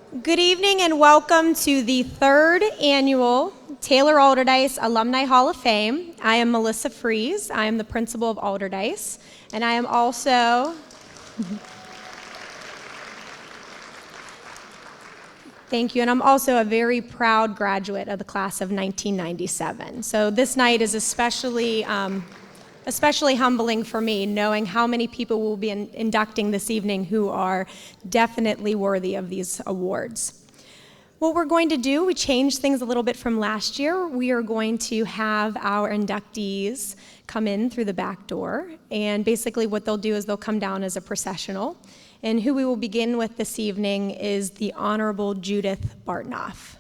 Good evening and welcome to the third annual Taylor Allderdice Alumni Hall of Fame. I am Melissa Fries. I am the principal of Allderdice, and I am also thank you, and I'm also a very proud graduate of the class of 1997. So this night is especially humbling for me, knowing how many people will be inducting this evening who are definitely worthy of these awards. What we're going to do, we changed things a little bit from last year. We are going to have our inductees come in through the back door, and basically what they'll do is they'll come down as a processional. And who we will begin with this evening is the Honorable Judith Bartnoff.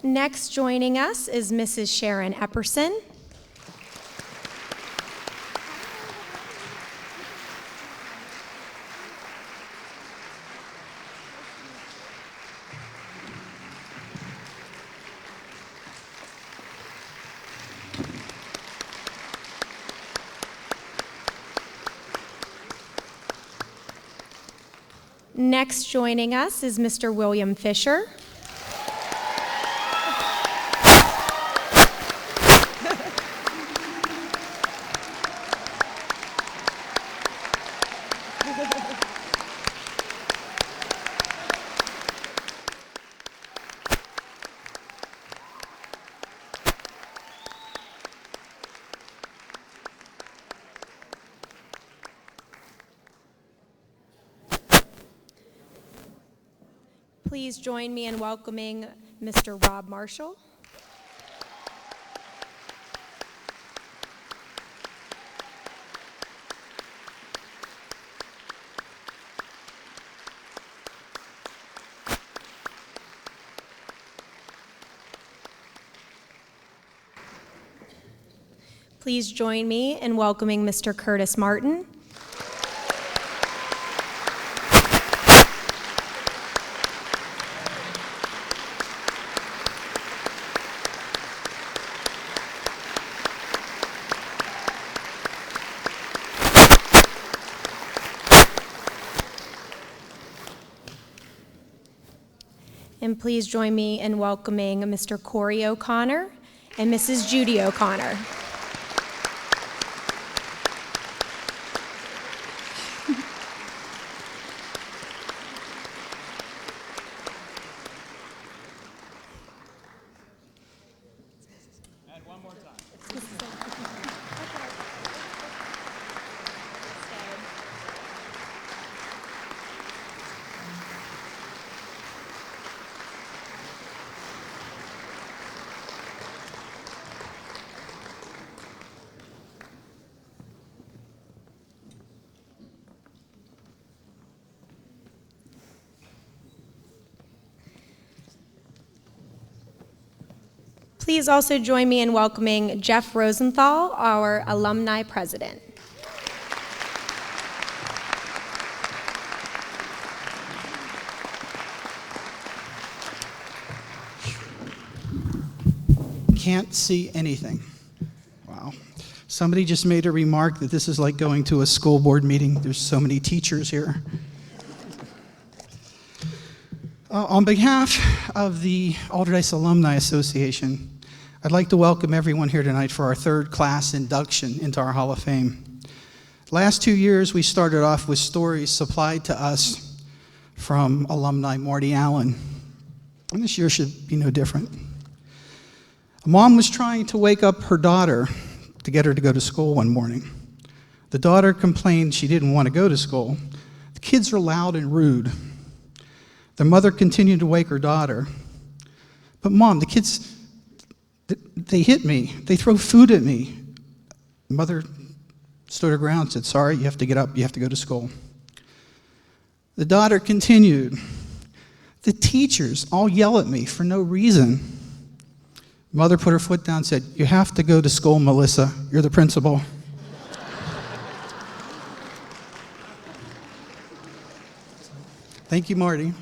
Next joining us is Mrs. Sharon Epperson. Next joining us is Mr. William Fisher. Please join me in welcoming Mr. Rob Marshall. Please join me in welcoming Mr. Curtis Martin. And please join me in welcoming Mr. Corey O'Connor and Mrs. Judy O'Connor. And one more time. Please also join me in welcoming Jeff Rosenthal, our alumni president. Can't see anything. Wow. Somebody just made a remark that this is like going to a school board meeting. There's so many teachers here. On behalf of the Allderdice Alumni Association, I'd like to welcome everyone here tonight for our third class induction into our Hall of Fame. Last 2 years, we started off with stories supplied to us from alumni Marty Allen. And this year should be no different. A mom was trying to wake up her daughter to get her to go to school one morning. The daughter complained she didn't want to go to school. The kids are loud and rude. The mother continued to wake her daughter. But Mom, the kids, they hit me. They throw food at me. The mother stood her ground and said, sorry, you have to get up. You have to go to school. The daughter continued. The teachers all yell at me for no reason. Mother put her foot down and said, "You have to go to school, Melissa. You're the principal." Thank you, Marty.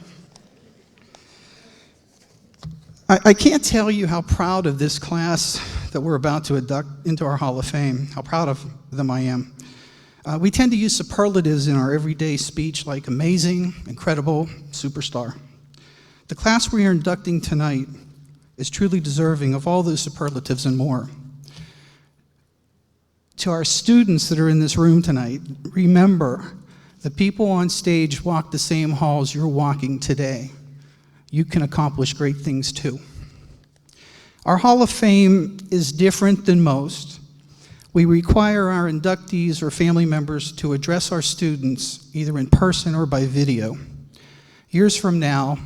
I can't tell you how proud of this class that we're about to induct into our Hall of Fame, how proud of them I am. We tend to use superlatives in our everyday speech like amazing, incredible, superstar. The class we are inducting tonight is truly deserving of all those superlatives and more. To our students that are in this room tonight, remember, the people on stage walk the same halls you're walking today. You can accomplish great things too. Our Hall of Fame is different than most. We require our inductees or family members to address our students either in person or by video. Years from now,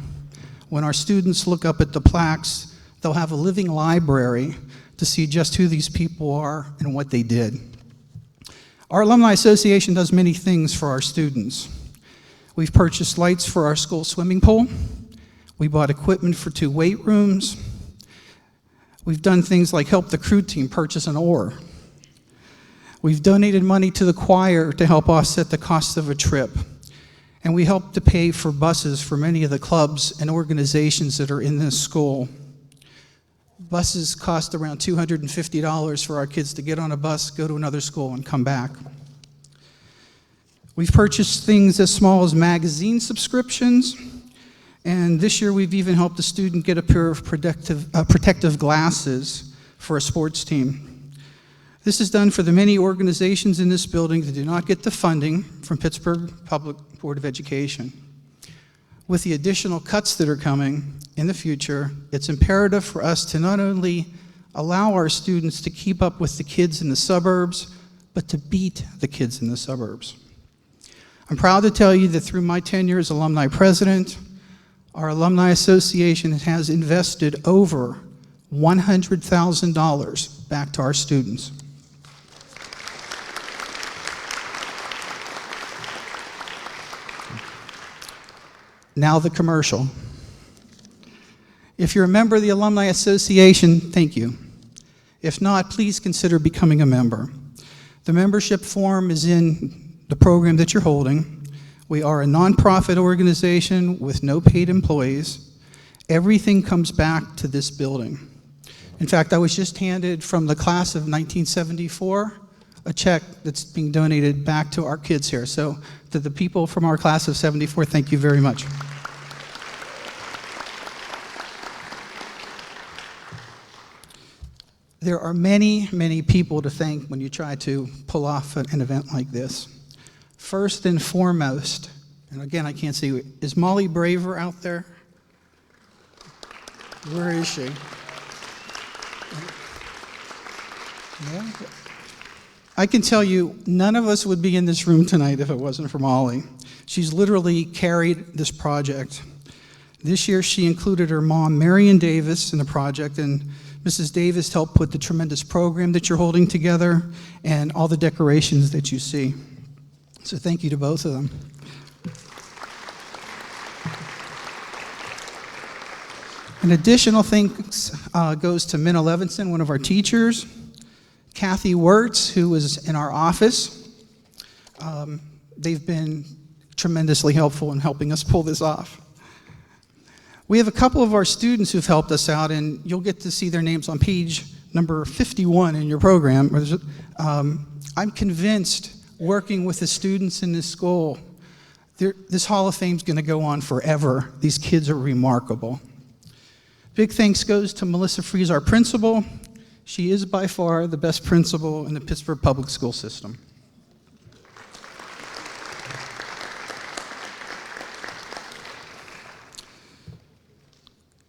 when our students look up at the plaques, they'll have a living library to see just who these people are and what they did. Our Alumni Association does many things for our students. We've purchased lights for our school swimming pool. We bought equipment for 2 weight rooms. We've done things like help the crew team purchase an oar. We've donated money to the choir to help offset the cost of a trip. And we help to pay for buses for many of the clubs and organizations that are in this school. Buses cost around $250 for our kids to get on a bus, go to another school, and come back. We've purchased things as small as magazine subscriptions, and this year we've even helped a student get a pair of protective glasses for a sports team. This is done for the many organizations in this building that do not get the funding from Pittsburgh Public Board of Education. With the additional cuts that are coming in the future, it's imperative for us to not only allow our students to keep up with the kids in the suburbs, but to beat the kids in the suburbs. I'm proud to tell you that through my tenure as alumni president, our Alumni Association has invested over $100,000 back to our students. Now the commercial. If you're a member of the Alumni Association, thank you. If not, please consider becoming a member. The membership form is in the program that you're holding. We are a nonprofit organization with no paid employees. Everything comes back to this building. In fact, I was just handed from the class of 1974 a check that's being donated back to our kids here. So to the people from our class of 74, thank you very much. There are many, many people to thank when you try to pull off an event like this. First and foremost, and again, I can't see, is Molly Braver out there? Where is she? Yeah. I can tell you, none of us would be in this room tonight if it wasn't for Molly. She's literally carried this project. This year, she included her mom, Marion Davis, in the project, and Mrs. Davis helped put the tremendous program that you're holding together and all the decorations that you see. So thank you to both of them. An additional thanks goes to Minna Levinson, one of our teachers, Kathy Wirtz, who was in our office. They've been tremendously helpful in helping us pull this off. We have a couple of our students who've helped us out, and you'll get to see their names on page number 51 in your program. I'm convinced, working with the students in this school, this Hall of Fame is going to go on forever. These kids are remarkable. Big thanks goes to Melissa Fries, our principal. She is by far the best principal in the Pittsburgh public school system.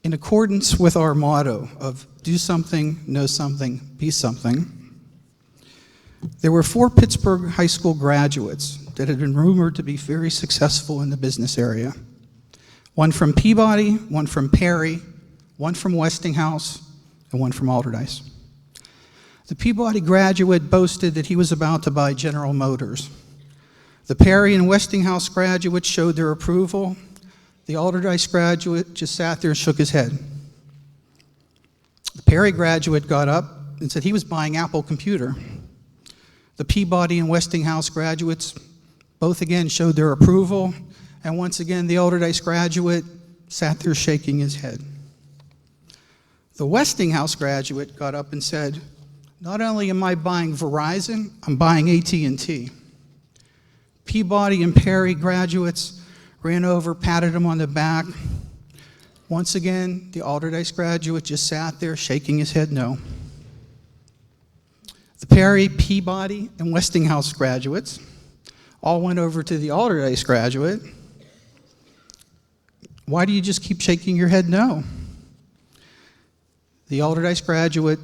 In accordance with our motto of do something, know something, be something, there were 4 Pittsburgh high school graduates that had been rumored to be very successful in the business area. One from Peabody, one from Perry, one from Westinghouse, and one from Allderdice. The Peabody graduate boasted that he was about to buy General Motors. The Perry and Westinghouse graduates showed their approval. The Allderdice graduate just sat there and shook his head. The Perry graduate got up and said he was buying Apple computer. The Peabody and Westinghouse graduates both again showed their approval, and once again the Allderdice graduate sat there shaking his head. The Westinghouse graduate got up and said, not only am I buying Verizon, I'm buying AT&T. Peabody and Perry graduates ran over, patted him on the back. Once again, the Allderdice graduate just sat there shaking his head no. The Perry, Peabody, and Westinghouse graduates all went over to the Allderdice graduate. Why do you just keep shaking your head no? The Allderdice graduate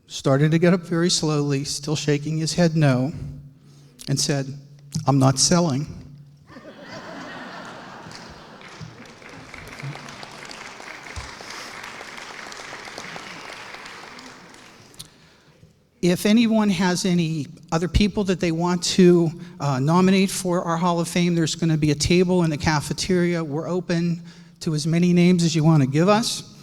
started to get up very slowly, still shaking his head no, and said, I'm not selling. If anyone has any other people that they want to nominate for our Hall of Fame, there's going to be a table in the cafeteria. We're open to as many names as you want to give us.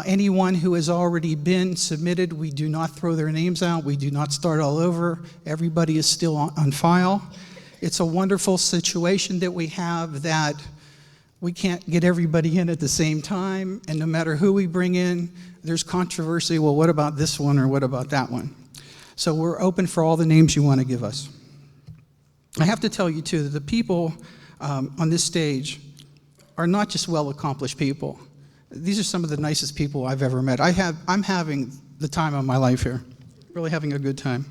Anyone who has already been submitted, we do not throw their names out. We do not start all over. Everybody is still on file. It's a wonderful situation that we have that we can't get everybody in at the same time, and no matter who we bring in, there's controversy. Well, what about this one or what about that one? So we're open for all the names you want to give us. I have to tell you, too, that the people on this stage are not just well-accomplished people. These are some of the nicest people I've ever met. I'm having the time of my life here, really having a good time.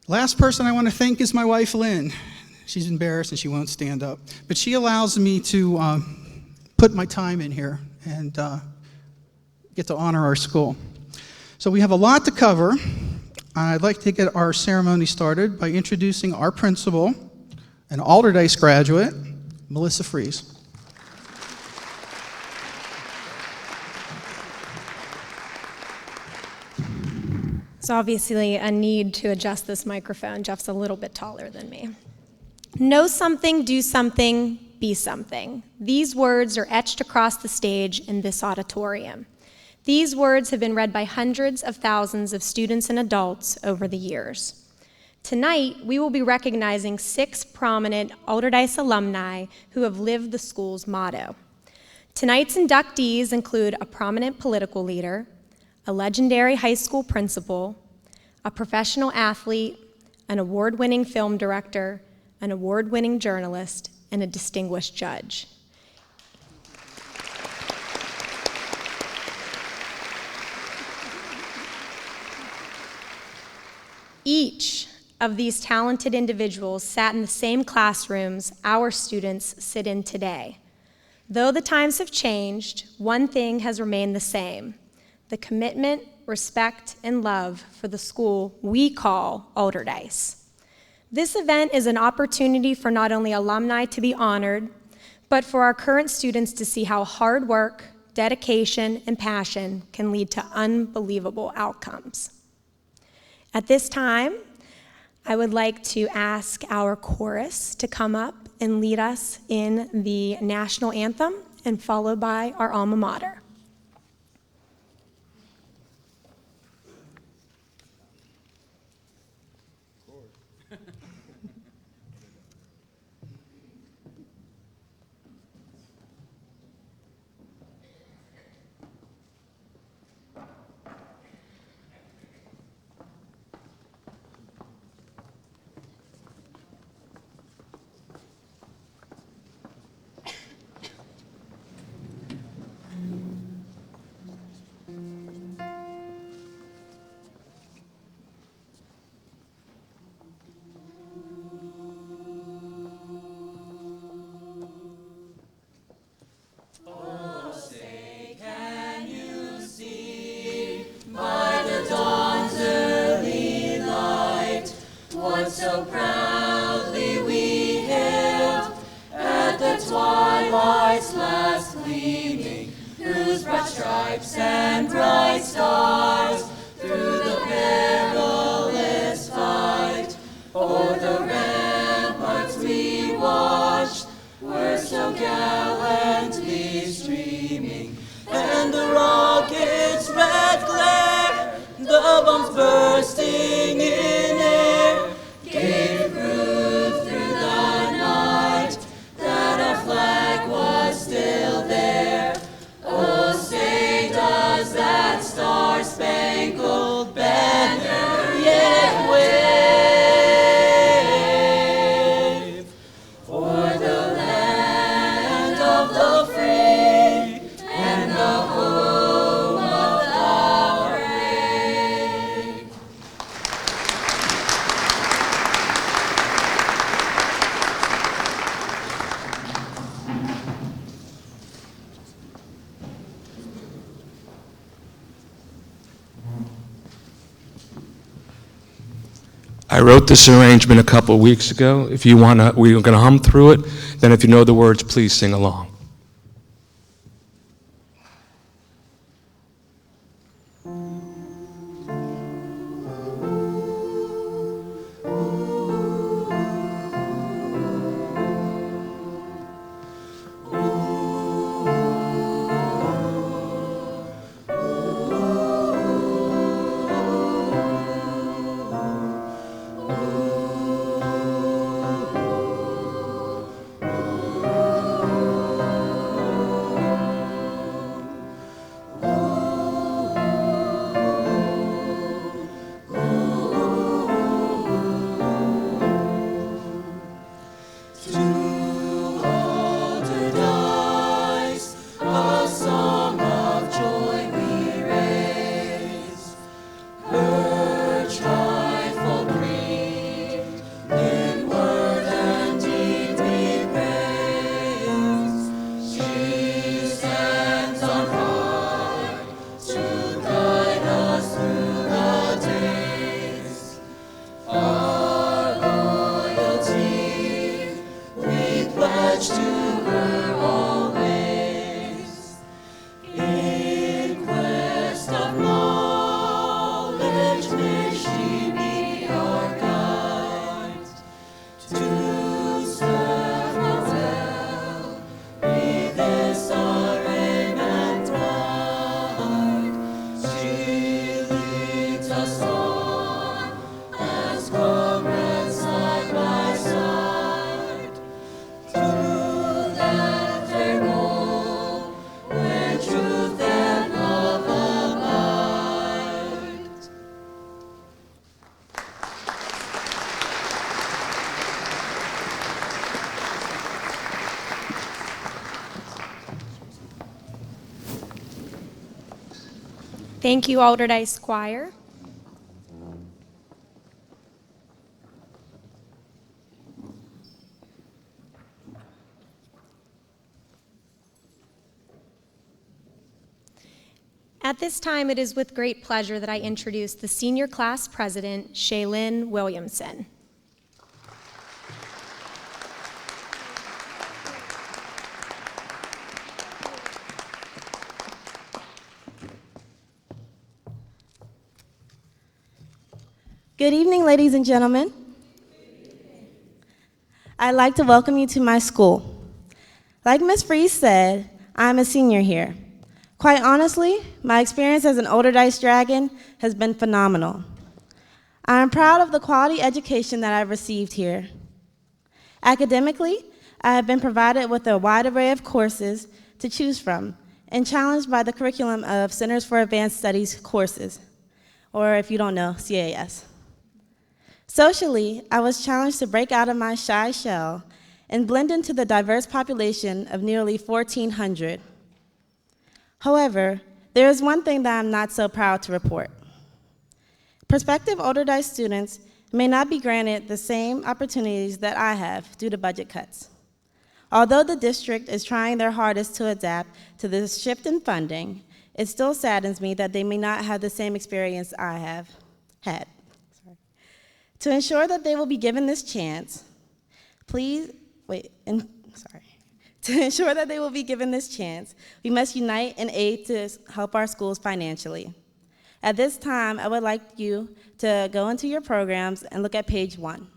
Last person I want to thank is my wife, Lynn. She's embarrassed and she won't stand up. But she allows me to put my time in here and get to honor our school. So we have a lot to cover. I'd like to get our ceremony started by introducing our principal, an Allderdice graduate, Melissa Fries. There's obviously a need to adjust this microphone. Jeff's a little bit taller than me. Know something, do something, be something. These words are etched across the stage in this auditorium. These words have been read by hundreds of thousands of students and adults over the years. Tonight, we will be recognizing 6 prominent Allderdice alumni who have lived the school's motto. Tonight's inductees include a prominent political leader, a legendary high school principal, a professional athlete, an award-winning film director, an award-winning journalist, and a distinguished judge. Each of these talented individuals sat in the same classrooms our students sit in today. Though the times have changed, one thing has remained the same: the commitment, respect, and love for the school we call Allderdice. This event is an opportunity for not only alumni to be honored, but for our current students to see how hard work, dedication, and passion can lead to unbelievable outcomes. At this time, I would like to ask our chorus to come up and lead us in the national anthem, and followed by our alma mater. So proudly we hailed at the twilight's last gleaming, whose broad stripes and bright stars through the perilous fight o'er the ramparts we watched were so gallantly streaming, and the rocket's red wrote this arrangement a couple weeks ago. If you want to, we're going to hum through it. Then if you know the words, please sing along. Thank you, Allderdice Choir. At this time, it is with great pleasure that I introduce the senior class president, Shaylin Williamson. Good evening, ladies and gentlemen. I'd like to welcome you to my school. Like Ms. Freeze said, I'm a senior here. Quite honestly, my experience as an Allderdice Dragon has been phenomenal. I am proud of the quality education that I've received here. Academically, I have been provided with a wide array of courses to choose from and challenged by the curriculum of Centers for Advanced Studies courses, or if you don't know, CAS. Socially, I was challenged to break out of my shy shell and blend into the diverse population of nearly 1,400. However, there is one thing that I'm not so proud to report. Prospective Allderdice students may not be granted the same opportunities that I have due to budget cuts. Although the district is trying their hardest to adapt to this shift in funding, it still saddens me that they may not have the same experience I have had. To ensure that they will be given this chance, To ensure that they will be given this chance, we must unite and aid to help our schools financially. At this time, I would like you to go into your programs and look at page 1.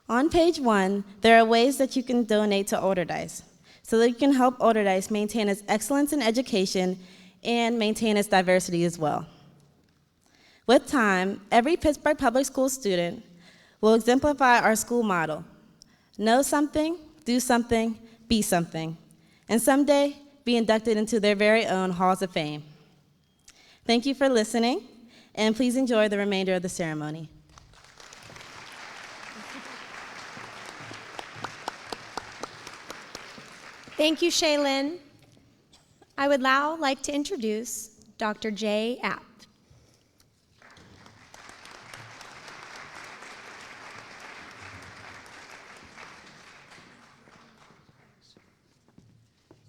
On page 1, there are ways that you can donate to Allderdice so that you can help Allderdice maintain its excellence in education and maintain its diversity as well. With time, every Pitttsburgh Public School student will exemplify our school motto: know something, do something, be something, and someday be inducted into their very own halls of fame. Thank you for listening, and please enjoy the remainder of the ceremony. Thank you, Shaylin. I would now like to introduce Dr. Jay Apt.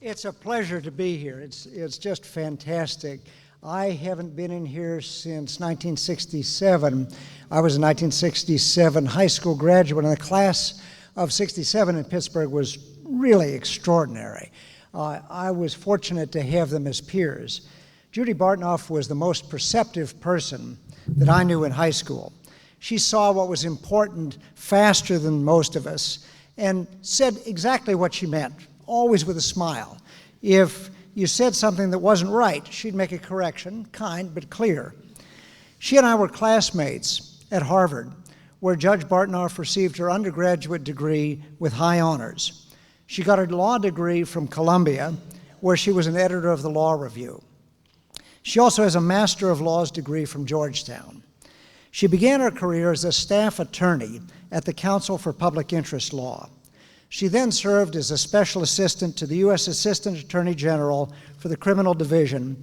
It's a pleasure to be here. It's just fantastic. I haven't been in here since 1967. I was a 1967 high school graduate, and the class of 67 in Pittsburgh was really extraordinary. I was fortunate to have them as peers. Judy Bartnoff was the most perceptive person that I knew in high school. She saw what was important faster than most of us and said exactly what she meant, always with a smile. If you said something that wasn't right, she'd make a correction, kind but clear. She and I were classmates at Harvard, where Judge Bartnoff received her undergraduate degree with high honors. She got her law degree from Columbia, where she was an editor of the Law Review. She also has a Master of Laws degree from Georgetown. She began her career as a staff attorney at the Council for Public Interest Law. She then served as a special assistant to the U.S. Assistant Attorney General for the Criminal Division,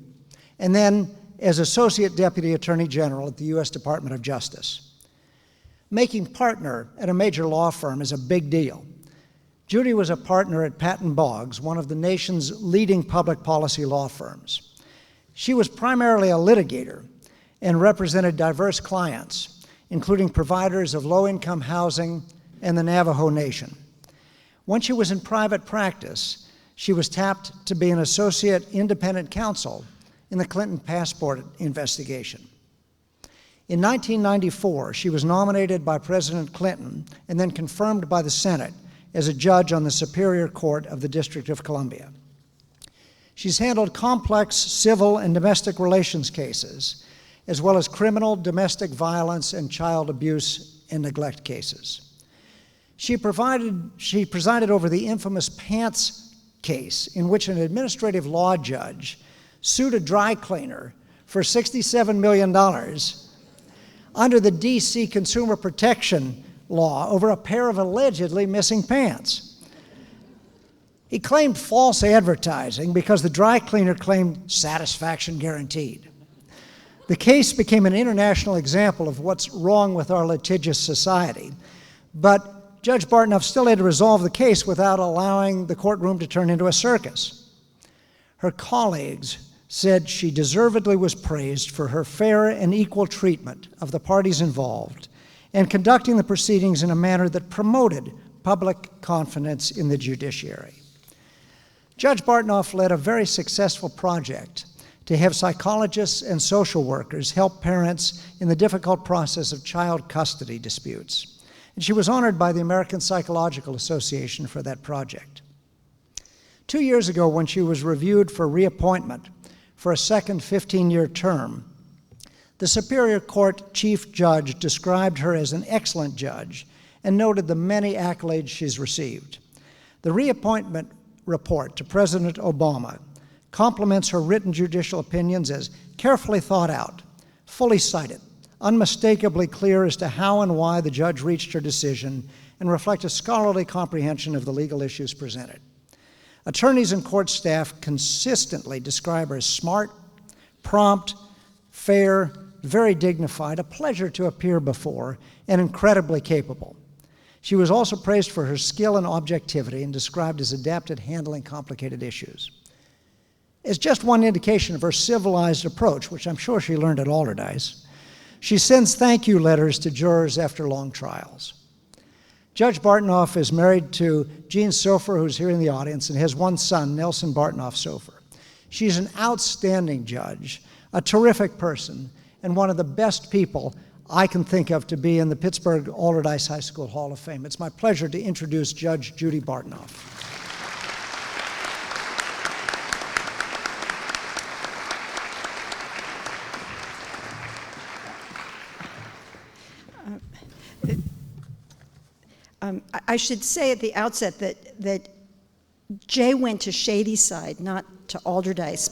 and then as Associate Deputy Attorney General at the U.S. Department of Justice. Making partner at a major law firm is a big deal. Judy was a partner at Patton Boggs, one of the nation's leading public policy law firms. She was primarily a litigator and represented diverse clients, including providers of low-income housing and the Navajo Nation. When she was in private practice, she was tapped to be an associate independent counsel in the Clinton passport investigation. In 1994, she was nominated by President Clinton and then confirmed by the Senate as a judge on the Superior Court of the District of Columbia. She's handled complex civil and domestic relations cases, as well as criminal, domestic violence, and child abuse and neglect cases. She presided over the infamous Pants case, in which an administrative law judge sued a dry cleaner for $67 million under the D.C. Consumer Protection Law over a pair of allegedly missing pants. He claimed false advertising because the dry cleaner claimed satisfaction guaranteed. The case became an international example of what's wrong with our litigious society, but Judge Bartnoff still had to resolve the case without allowing the courtroom to turn into a circus. Her colleagues said she deservedly was praised for her fair and equal treatment of the parties involved and conducting the proceedings in a manner that promoted public confidence in the judiciary. Judge Bartnoff led a very successful project to have psychologists and social workers help parents in the difficult process of child custody disputes. And she was honored by the American Psychological Association for that project. 2 years ago, when she was reviewed for reappointment for a second 15-year term, the Superior Court Chief Judge described her as an excellent judge and noted the many accolades she's received. The reappointment report to President Obama compliments her written judicial opinions as carefully thought out, fully cited, unmistakably clear as to how and why the judge reached her decision, and reflect a scholarly comprehension of the legal issues presented. Attorneys and court staff consistently describe her as smart, prompt, fair, very dignified, a pleasure to appear before, and incredibly capable. She was also praised for her skill and objectivity and described as adept at handling complicated issues. As just one indication of her civilized approach, which I'm sure she learned at Allderdice, she sends thank you letters to jurors after long trials. Judge Bartnoff is married to Jean Sofer, who's here in the audience, and has one son, Nelson Bartnoff Sofer. She's an outstanding judge, a terrific person, and one of the best people I can think of to be in the Pitttsburgh Allderdice High School Hall of Fame. It's my pleasure to introduce Judge Judy Bartnoff. I should say at the outset that Jay went to Shadyside, not to Allderdice,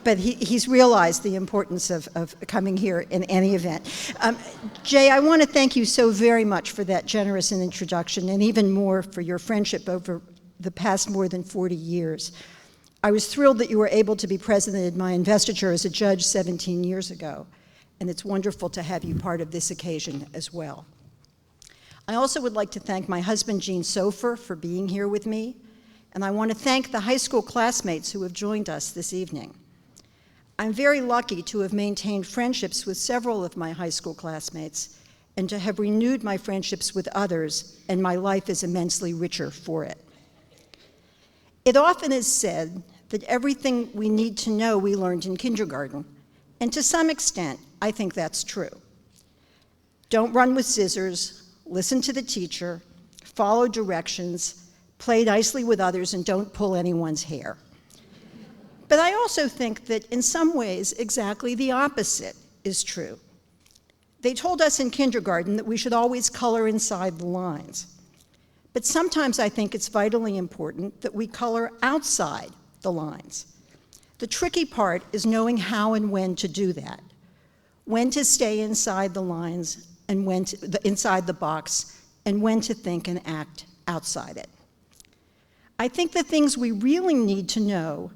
but he's realized the importance of coming here in any event. Jay, I want to thank you so very much for that generous introduction, and even more for your friendship over the past more than 40 years. I was thrilled that you were able to be present at my investiture as a judge 17 years ago, and it's wonderful to have you part of this occasion as well. I also would like to thank my husband, Jean Sofer, for being here with me, and I want to thank the high school classmates who have joined us this evening. I'm very lucky to have maintained friendships with several of my high school classmates and to have renewed my friendships with others, and my life is immensely richer for it. It often is said that everything we need to know we learned in kindergarten, and to some extent, I think that's true. Don't run with scissors, listen to the teacher, follow directions, play nicely with others, and don't pull anyone's hair. But I also think that in some ways, exactly the opposite is true. They told us in kindergarten that we should always color inside the lines. But sometimes I think it's vitally important that we color outside the lines. The tricky part is knowing how and when to do that. When to stay inside the lines and when to, inside the box, and when to think and act outside it. I think the things we really need to know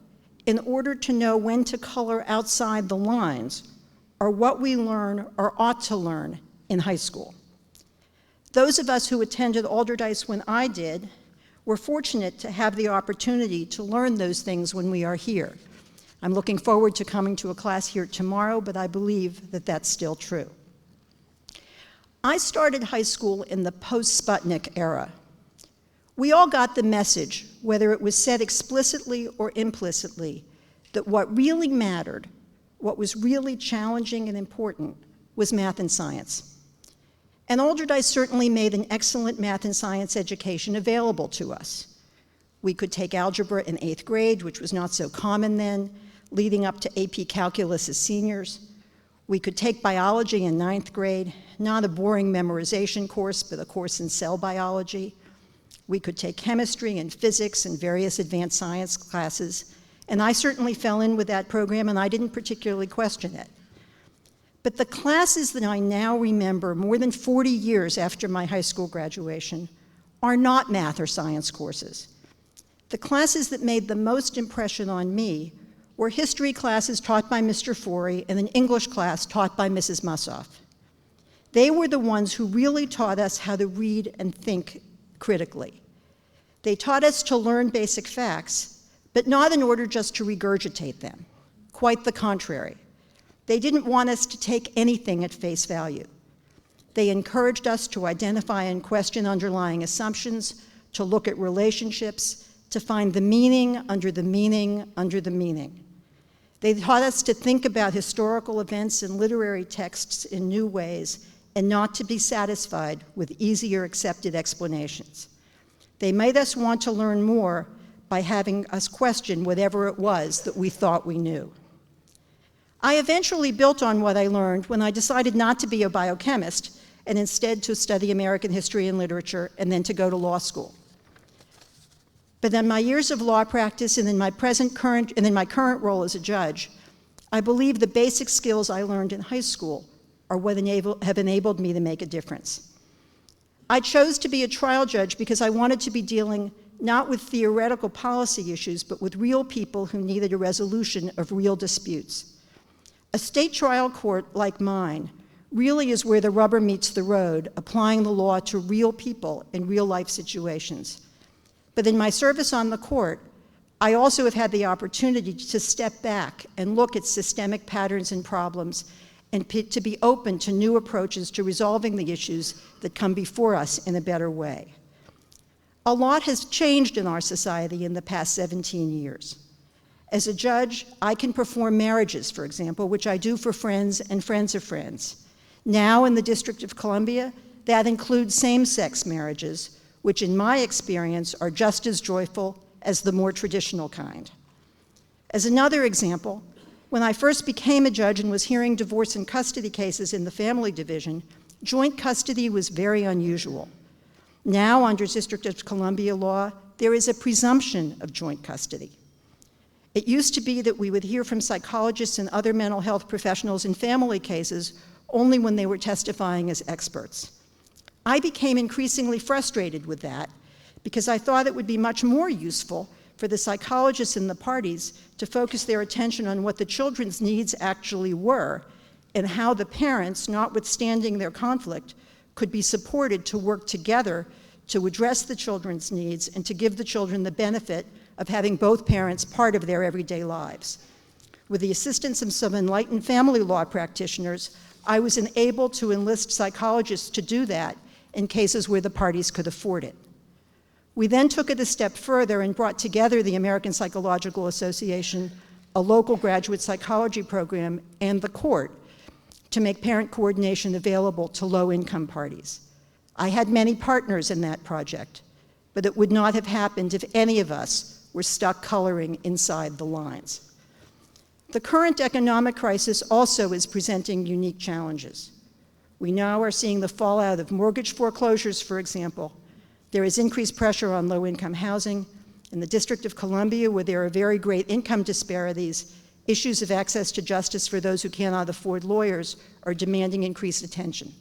in order to know when to color outside the lines are what we learn or ought to learn in high school. Those of us who attended Allderdice when I did were fortunate to have the opportunity to learn those things when we are here. I'm looking forward to coming to a class here tomorrow, but I believe that that's still true. I started high school in the post-Sputnik era. We all got the message, whether it was said explicitly or implicitly, that what really mattered, what was really challenging and important, was math and science. And Allderdice certainly made an excellent math and science education available to us. We could take algebra in 8th grade, which was not so common then, leading up to AP Calculus as seniors. We could take biology in 9th grade, not a boring memorization course, but a course in cell biology. We could take chemistry and physics and various advanced science classes, and I certainly fell in with that program, and I didn't particularly question it. But the classes that I now remember more than 40 years after my high school graduation are not math or science courses. The classes that made the most impression on me were history classes taught by Mr. Forey and an English class taught by Mrs. Mussoff. They were the ones who really taught us how to read and think critically. They taught us to learn basic facts, but not in order just to regurgitate them. Quite the contrary. They didn't want us to take anything at face value. They encouraged us to identify and question underlying assumptions, to look at relationships, to find the meaning under the meaning under the meaning. They taught us to think about historical events and literary texts in new ways and not to be satisfied with easier accepted explanations. They made us want to learn more by having us question whatever it was that we thought we knew. I eventually built on what I learned when I decided not to be a biochemist and instead to study American history and literature and then to go to law school. But in my years of law practice and in my current role as a judge, I believe the basic skills I learned in high school are what have enabled me to make a difference. I chose to be a trial judge because I wanted to be dealing not with theoretical policy issues, but with real people who needed a resolution of real disputes. A state trial court like mine really is where the rubber meets the road, applying the law to real people in real life situations. But in my service on the court, I also have had the opportunity to step back and look at systemic patterns and problems and to be open to new approaches to resolving the issues that come before us in a better way. A lot has changed in our society in the past 17 years. As a judge, I can perform marriages, for example, which I do for friends and friends of friends. Now in the District of Columbia, that includes same-sex marriages, which in my experience are just as joyful as the more traditional kind. As another example, when I first became a judge and was hearing divorce and custody cases in the family division, joint custody was very unusual. Now, under District of Columbia law, there is a presumption of joint custody. It used to be that we would hear from psychologists and other mental health professionals in family cases only when they were testifying as experts. I became increasingly frustrated with that because I thought it would be much more useful for the psychologists and the parties to focus their attention on what the children's needs actually were and how the parents, notwithstanding their conflict, could be supported to work together to address the children's needs and to give the children the benefit of having both parents part of their everyday lives. With the assistance of some enlightened family law practitioners, I was enabled to enlist psychologists to do that in cases where the parties could afford it. We then took it a step further and brought together the American Psychological Association, a local graduate psychology program, and the court to make parent coordination available to low-income parties. I had many partners in that project, but it would not have happened if any of us were stuck coloring inside the lines. The current economic crisis also is presenting unique challenges. We now are seeing the fallout of mortgage foreclosures, for example. There is increased pressure on low-income housing. In the District of Columbia, where there are very great income disparities, issues of access to justice for those who cannot afford lawyers are demanding increased attention.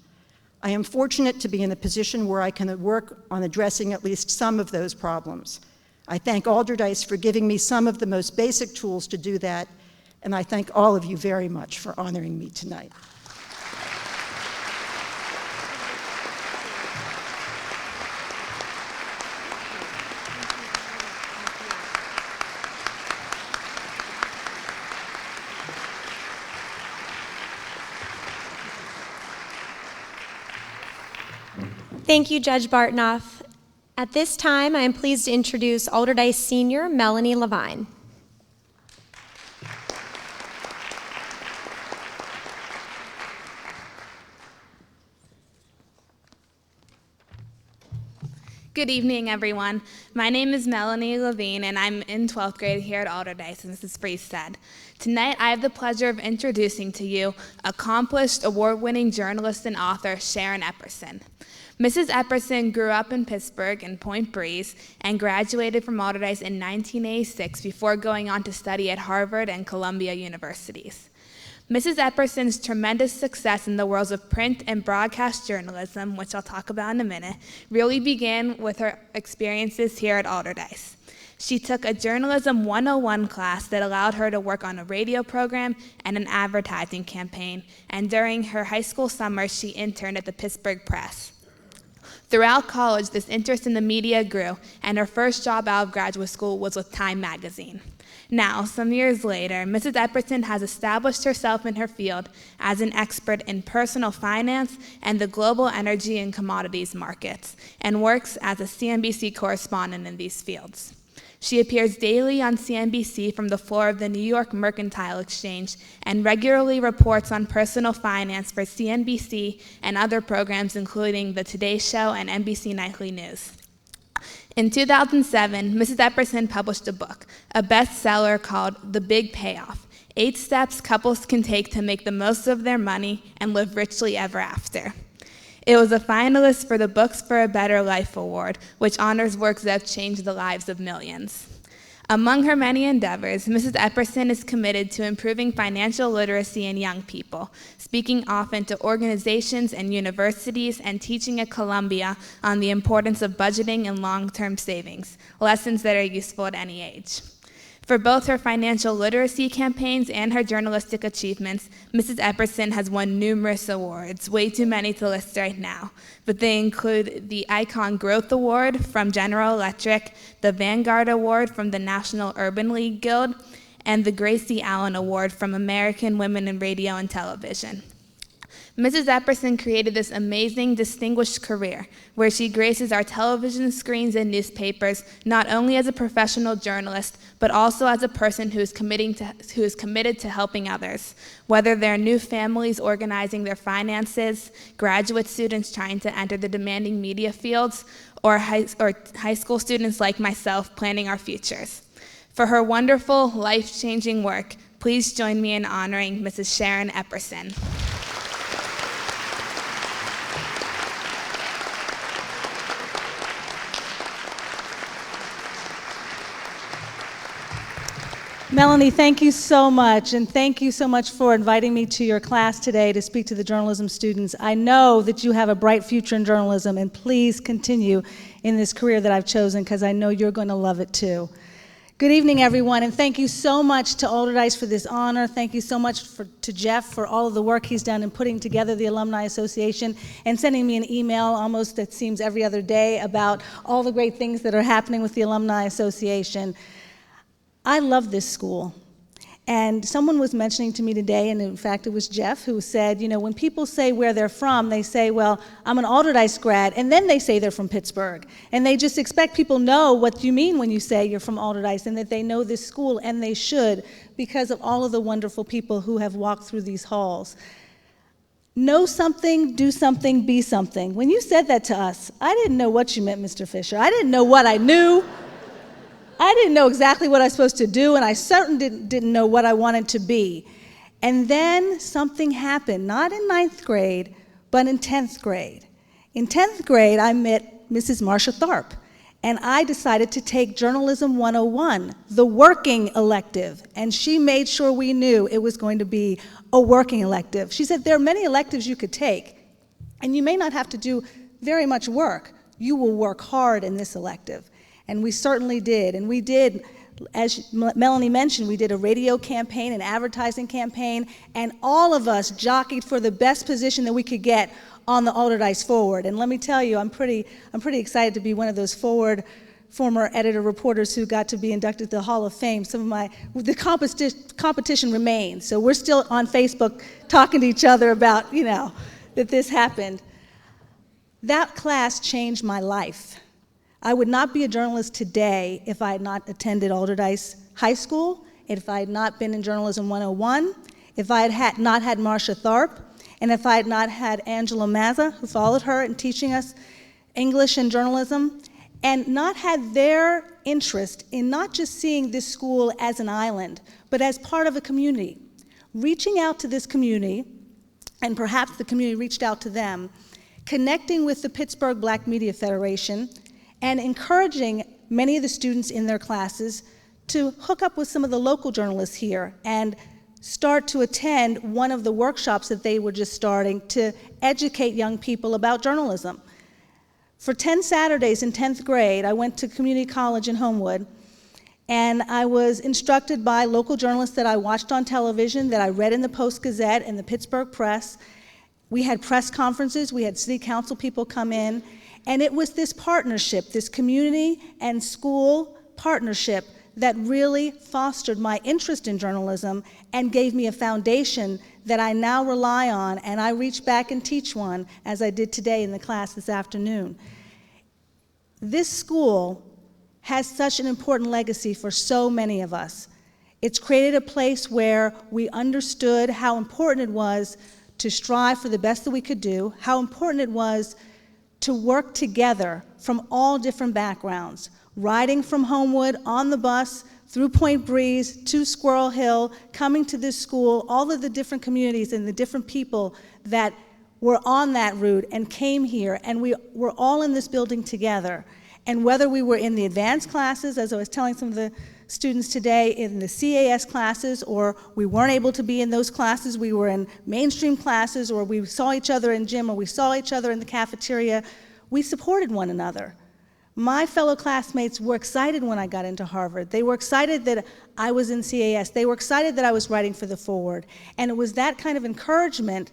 I am fortunate to be in a position where I can work on addressing at least some of those problems. I thank Allderdice for giving me some of the most basic tools to do that, and I thank all of you very much for honoring me tonight. Thank you, Judge Bartnoff. At this time, I am pleased to introduce Allderdice Senior Melanie Levine. Good evening, everyone. My name is Melanie Levine, and I'm in 12th grade here at Allderdice, as Mrs. Freese said. Tonight, I have the pleasure of introducing to you accomplished award-winning journalist and author Sharon Epperson. Mrs. Epperson grew up in Pitttsburgh and Point Breeze and graduated from Allderdice in 1986 before going on to study at Harvard and Columbia universities. Mrs. Epperson's tremendous success in the worlds of print and broadcast journalism, which I'll talk about in a minute, really began with her experiences here at Allderdice. She took a Journalism 101 class that allowed her to work on a radio program and an advertising campaign, and during her high school summer, she interned at the Pitttsburgh Press. Throughout college, this interest in the media grew, and her first job out of graduate school was with Time magazine. Now, some years later, Mrs. Epperson has established herself in her field as an expert in personal finance and the global energy and commodities markets, and works as a CNBC correspondent in these fields. She appears daily on CNBC from the floor of the New York Mercantile Exchange and regularly reports on personal finance for CNBC and other programs including The Today Show and NBC Nightly News. In 2007, Mrs. Epperson published a book, a bestseller called The Big Payoff: 8 Steps Couples Can Take to Make the Most of Their Money and Live Richly Ever After. It was a finalist for the Books for a Better Life Award, which honors works that have changed the lives of millions. Among her many endeavors, Mrs. Epperson is committed to improving financial literacy in young people, speaking often to organizations and universities and teaching at Columbia on the importance of budgeting and long-term savings, lessons that are useful at any age. For both her financial literacy campaigns and her journalistic achievements, Mrs. Epperson has won numerous awards, way too many to list right now, but they include the Icon Growth Award from General Electric, the Vanguard Award from the National Urban League Guild, and the Gracie Allen Award from American Women in Radio and Television. Mrs. Epperson created this amazing, distinguished career where she graces our television screens and newspapers not only as a professional journalist, but also as a person who is committed to helping others, whether they're new families organizing their finances, graduate students trying to enter the demanding media fields, or high school students like myself planning our futures. For her wonderful, life-changing work, please join me in honoring Mrs. Sharon Epperson. Melanie, thank you so much, and thank you so much for inviting me to your class today to speak to the journalism students. I know that you have a bright future in journalism, and please continue in this career that I've chosen, because I know you're going to love it too. Good evening, everyone, and thank you so much to Allderdice for this honor. Thank you so much to Jeff for all of the work he's done in putting together the Alumni Association and sending me an email almost, it seems, every other day about all the great things that are happening with the Alumni Association. I love this school, And someone was mentioning to me today, and in fact it was Jeff, who said, you know, when people say where they're from, they say, well, I'm an Allderdice grad, and then they say they're from Pittsburgh. And they just expect people know what you mean when you say you're from Allderdice, and that they know this school, and they should, because of all of the wonderful people who have walked through these halls. Know something, do something, be something. When you said that to us, I didn't know what you meant, Mr. Fisher. I didn't know what I knew. I didn't know exactly what I was supposed to do, and I certainly didn't know what I wanted to be. And then something happened, not in 9th grade, but in 10th grade. In 10th grade, I met Mrs. Marcia Tharp, and I decided to take Journalism 101, the working elective, and she made sure we knew it was going to be a working elective. She said, there are many electives you could take, and you may not have to do very much work. You will work hard in this elective. And we certainly did. And we did, as Melanie mentioned, we did a radio campaign, an advertising campaign, and all of us jockeyed for the best position that we could get on the Allderdice Forward. And let me tell you, I'm pretty excited to be one of those Forward former editor reporters who got to be inducted to the Hall of Fame. The competition remains. So we're still on Facebook talking to each other about, you know, that this happened. That class changed my life. I would not be a journalist today if I had not attended Allderdice High School, if I had not been in Journalism 101, if I had not had Marcia Tharp, and if I had not had Angela Mazza, who followed her in teaching us English and journalism, and not had their interest in not just seeing this school as an island, but as part of a community. Reaching out to this community, and perhaps the community reached out to them, connecting with the Pitttsburgh Black Media Federation, and encouraging many of the students in their classes to hook up with some of the local journalists here and start to attend one of the workshops that they were just starting to educate young people about journalism. For 10 Saturdays in 10th grade, I went to community college in Homewood, and I was instructed by local journalists that I watched on television, that I read in the Post-Gazette and the Pittsburgh Press. We had press conferences, we had city council people come in, and it was this partnership, this community and school partnership that really fostered my interest in journalism and gave me a foundation that I now rely on, and I reach back and teach one, as I did today in the class this afternoon. This school has such an important legacy for so many of us. It's created a place where we understood how important it was to strive for the best that we could do, how important it was to work together from all different backgrounds, riding from Homewood on the bus through Point Breeze to Squirrel Hill, coming to this school, all of the different communities and the different people that were on that route and came here, and we were all in this building together. And whether we were in the advanced classes, as I was telling some of the students today, in the CAS classes, or we weren't able to be in those classes, we were in mainstream classes, or we saw each other in gym, or we saw each other in the cafeteria, we supported one another. My fellow classmates were excited when I got into Harvard. They were excited that I was in CAS. They were excited that I was writing for the Forward. And it was that kind of encouragement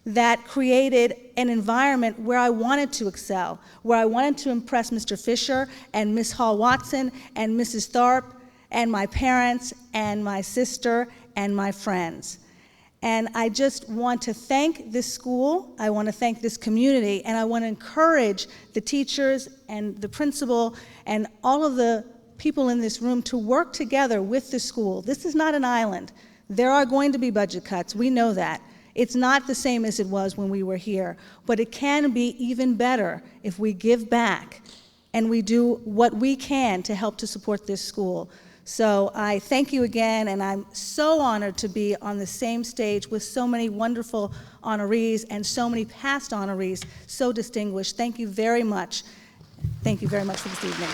that created an environment where I wanted to excel, where I wanted to impress Mr. Fisher and Miss Hall-Watson and Mrs. Tharp and my parents and my sister and my friends. And I just want to thank this school, I want to thank this community, and I want to encourage the teachers and the principal and all of the people in this room to work together with the school. This is not an island. There are going to be budget cuts, we know that. It's not the same as it was when we were here, but it can be even better if we give back and we do what we can to help to support this school. So I thank you again, and I'm so honored to be on the same stage with so many wonderful honorees and so many past honorees, so distinguished. Thank you very much. Thank you very much for this evening.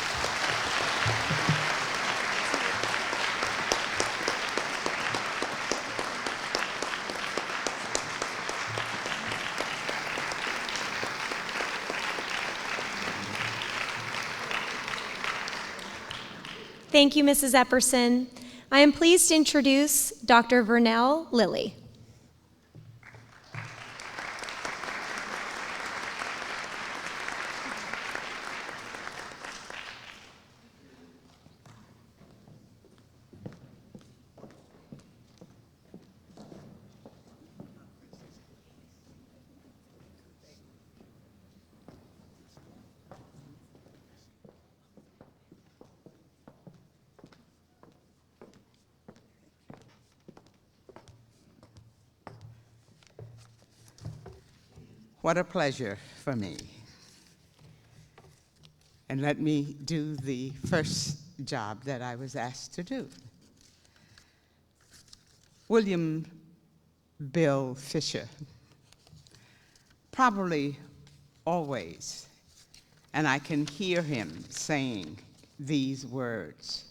Thank you, Mrs. Epperson. I am pleased to introduce Dr. Vernell Lilly. What a pleasure for me. And let me do the first job that I was asked to do. William Bill Fisher, probably always, and I can hear him saying these words.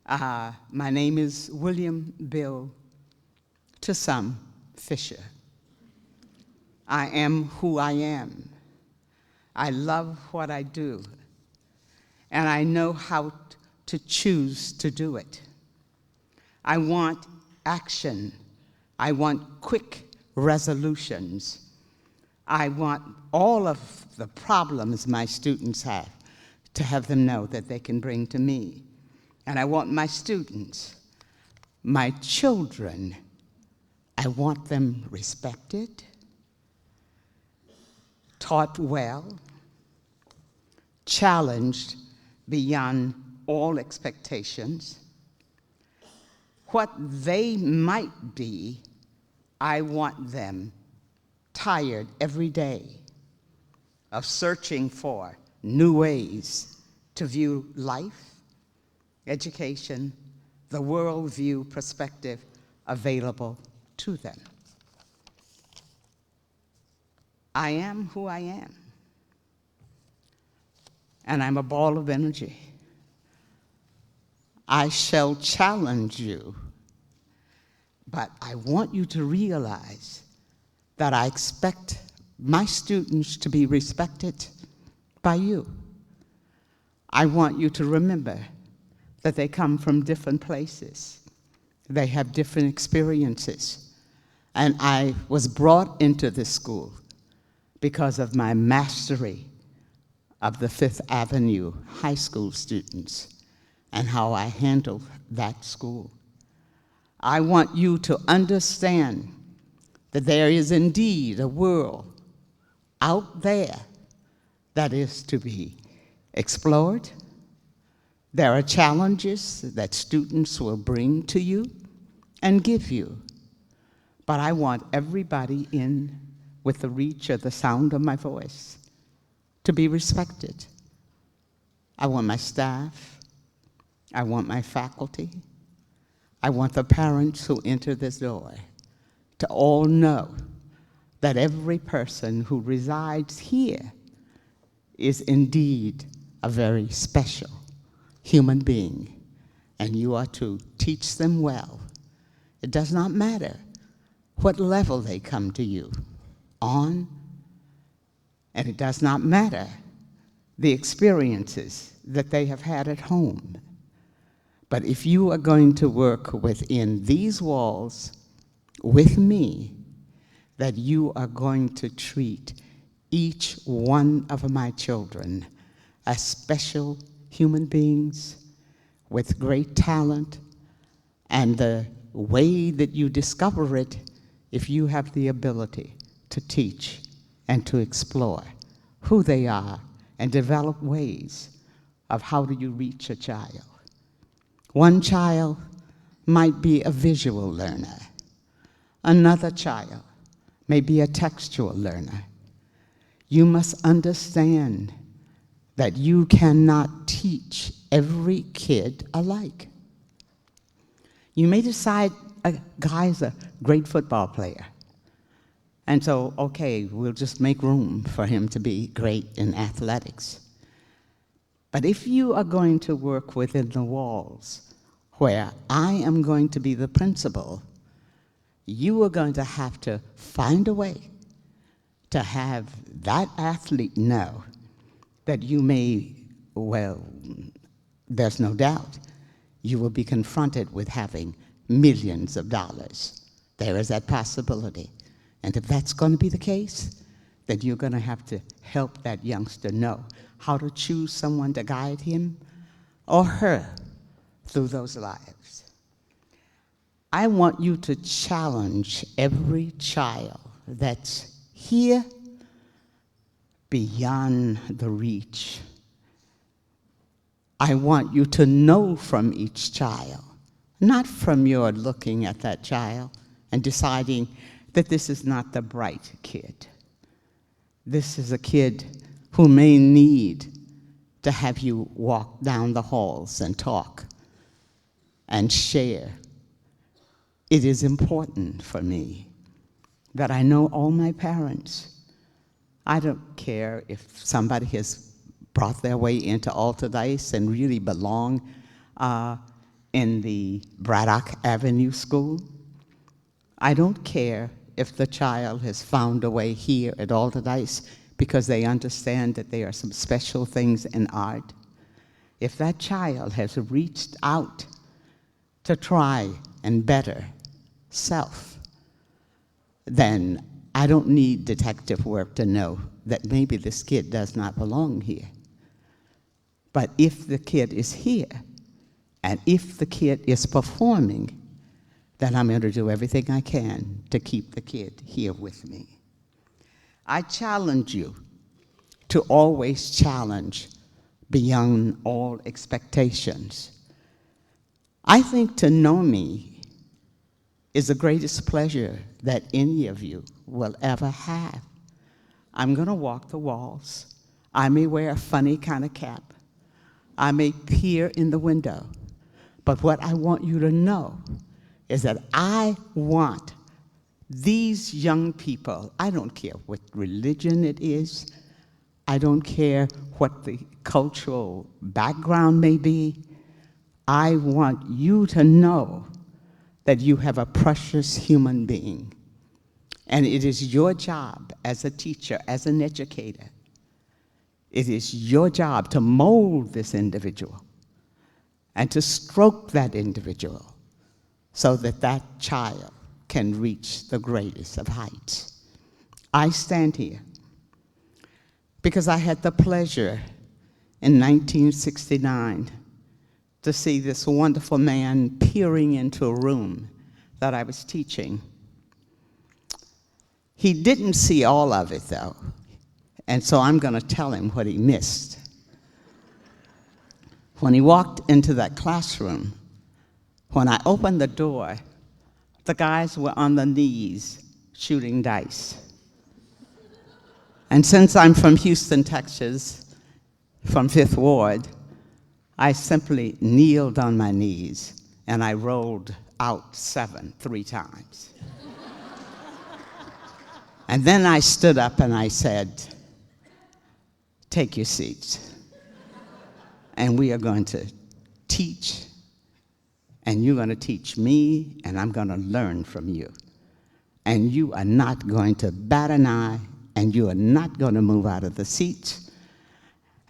My name is William Bill, to some, Fisher. I am who I am. I love what I do, and I know how to choose to do it. I want action. I want quick resolutions. I want all of the problems my students have to have them know that they can bring to me. And I want my students, my children, I want them respected, taught well, challenged beyond all expectations. What they might be, I want them tired every day of searching for new ways to view life, education, the worldview perspective available to them. I am who I am, and I'm a ball of energy. I shall challenge you, but I want you to realize that I expect my students to be respected by you. I want you to remember that they come from different places. They have different experiences. And I was brought into this school because of my mastery of the Fifth Avenue high school students and how I handled that school. I want you to understand that there is indeed a world out there that is to be explored. There are challenges that students will bring to you and give you. But I want everybody in with the reach of the sound of my voice to be respected. I want my staff. I want my faculty. I want the parents who enter this door to all know that every person who resides here is indeed a very special human being, and you are to teach them well. It does not matter what level they come to you on, and it does not matter the experiences that they have had at home. But if you are going to work within these walls with me, that you are going to treat each one of my children as special human beings with great talent, and the way that you discover it, if you have the ability to teach and to explore who they are and develop ways of how do you reach a child. One child might be a visual learner. Another child may be a textual learner. You must understand that you cannot teach every kid alike. You may decide a guy's a great football player, and so, okay, we'll just make room for him to be great in athletics. But if you are going to work within the walls where I am going to be the principal, you are going to have to find a way to have that athlete know that you may, well, there's no doubt, you will be confronted with having millions of dollars. There is that possibility. And if that's going to be the case, then you're going to have to help that youngster know how to choose someone to guide him or her through those lives. I want you to challenge every child that's here beyond the reach. I want you to know from each child, not from your looking at that child and deciding that this is not the bright kid. This is a kid who may need to have you walk down the halls and talk and share. It is important for me that I know all my parents. I don't care if somebody has brought their way into Allderdice and really belong in the Braddock Avenue School. I don't care if the child has found a way here at Allderdice because they understand that there are some special things in art. If that child has reached out to try and better self, then I don't need detective work to know that maybe this kid does not belong here. But if the kid is here, and if the kid is performing, then I'm going to do everything I can to keep the kid here with me. I challenge you to always challenge beyond all expectations. I think to know me is the greatest pleasure that any of you will ever have. I'm going to walk the walls. I may wear a funny kind of cap. I may peer in the window. But what I want you to know is that I want these young people, I don't care what religion it is, I don't care what the cultural background may be, I want you to know that you have a precious human being. And it is your job as a teacher, as an educator, it is your job to mold this individual and to stroke that individual so that that child can reach the greatest of heights. I stand here because I had the pleasure in 1969 to see this wonderful man peering into a room that I was teaching. He didn't see all of it, though, and so I'm going to tell him what he missed. When he walked into that classroom, when I opened the door, the guys were on their knees shooting dice. And since I'm from Houston, Texas, from Fifth Ward, I simply kneeled on my knees and I rolled out 7 3 times. And then I stood up and I said, "Take your seats. And we are going to teach, and you're going to teach me, and I'm going to learn from you. And you are not going to bat an eye, and you are not going to move out of the seats."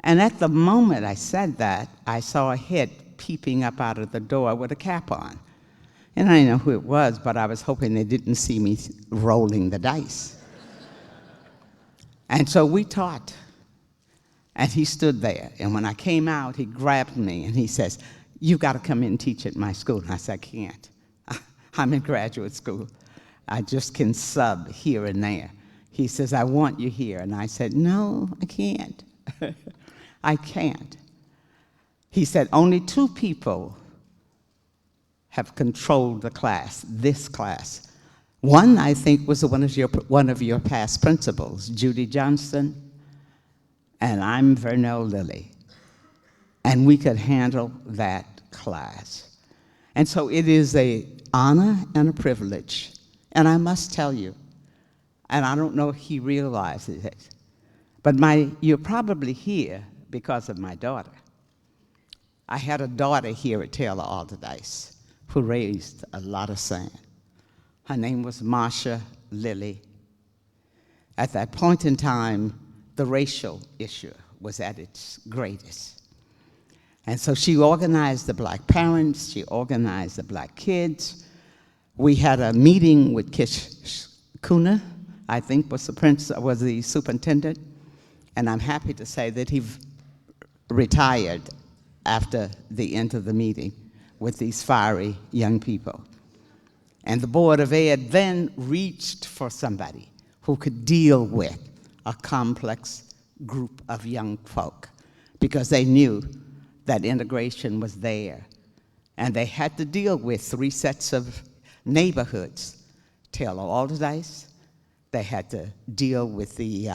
And at the moment I said that, I saw a head peeping up out of the door with a cap on. And I didn't know who it was, but I was hoping they didn't see me rolling the dice. And so we taught. And he stood there, and when I came out, he grabbed me, and he says, "You've got to come in and teach at my school." And I said, "I can't. I'm in graduate school. I just can sub here and there." He says, "I want you here." And I said, "No, I can't. I can't." He said, "Only 2 people have controlled the class, this class. One, I think, was one of your past principals, Judy Johnston, and I'm Vernell Lilly, and we could handle that class." And so it is an honor and a privilege, and I must tell you, and I don't know if he realizes it, but you're probably here because of my daughter. I had a daughter here at Taylor Allderdice who raised a lot of sand. Her name was Marsha Lilly. At that point in time, the racial issue was at its greatest. And so she organized the black parents, she organized the black kids. We had a meeting with Kish Kuna, I think was the superintendent, and I'm happy to say that he retired after the end of the meeting with these fiery young people. And the Board of Ed then reached for somebody who could deal with a complex group of young folk because they knew that integration was there. And they had to deal with 3 sets of neighborhoods. Taylor Allderdice, they had to deal with the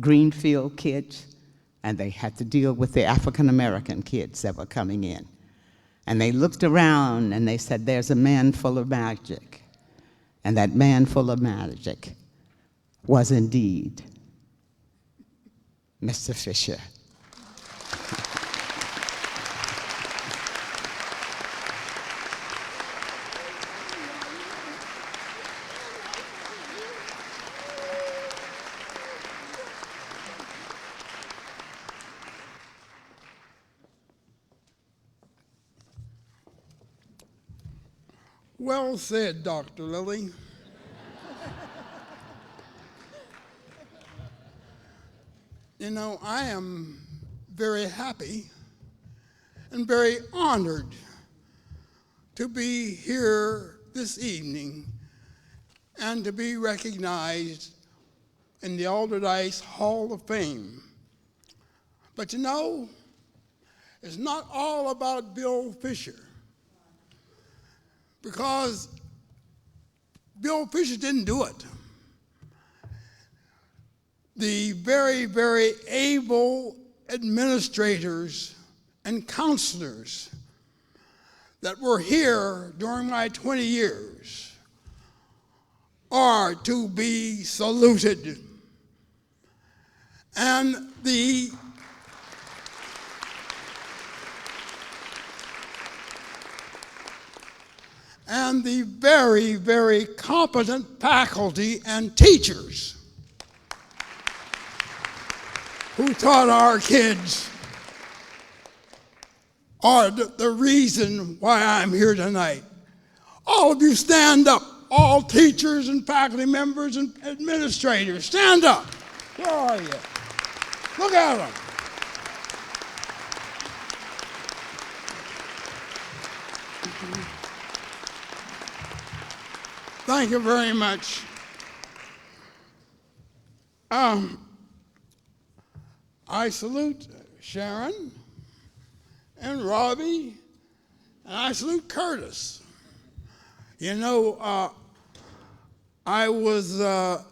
Greenfield kids, and they had to deal with the African American kids that were coming in. And they looked around and they said, there's a man full of magic. And that man full of magic was indeed Mr. Fisher. Well said, Dr. Lilly. You know, I am very happy and very honored to be here this evening and to be recognized in the Allderdice Hall of Fame. But you know, it's not all about Bill Fisher, because Bill Fisher didn't do it. The very, very able administrators and counselors that were here during my 20 years are to be saluted. And the very, very competent faculty and teachers who taught our kids are the reason why I'm here tonight. All of you stand up. All teachers and faculty members and administrators, stand up. Where are you? Look at them. Thank you very much. I salute Sharon and Robbie, and I salute Curtis. You know, I was a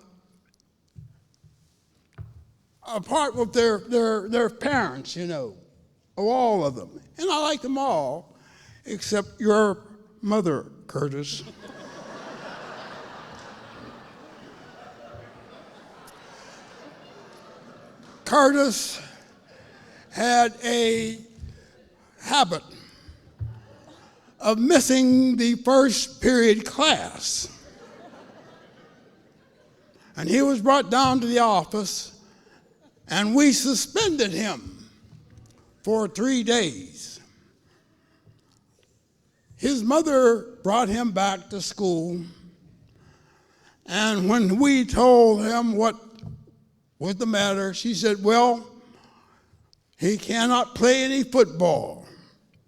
part with their parents, you know, of all of them. And I like them all, except your mother, Curtis. Curtis had a habit of missing the first period class. And he was brought down to the office, and we suspended him for 3 days. His mother brought him back to school, and when we told him what was the matter, she said, well, he cannot play any football.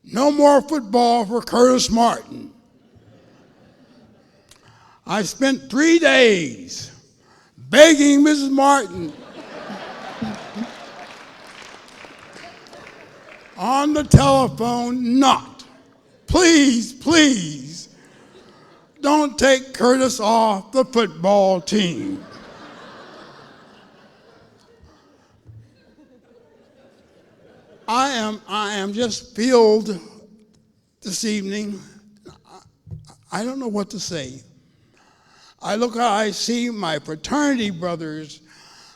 No more football for Curtis Martin. I spent 3 days begging Mrs. Martin on the telephone not. Please, please, don't take Curtis off the football team. I am just filled this evening. I don't know what to say. I see my fraternity brothers.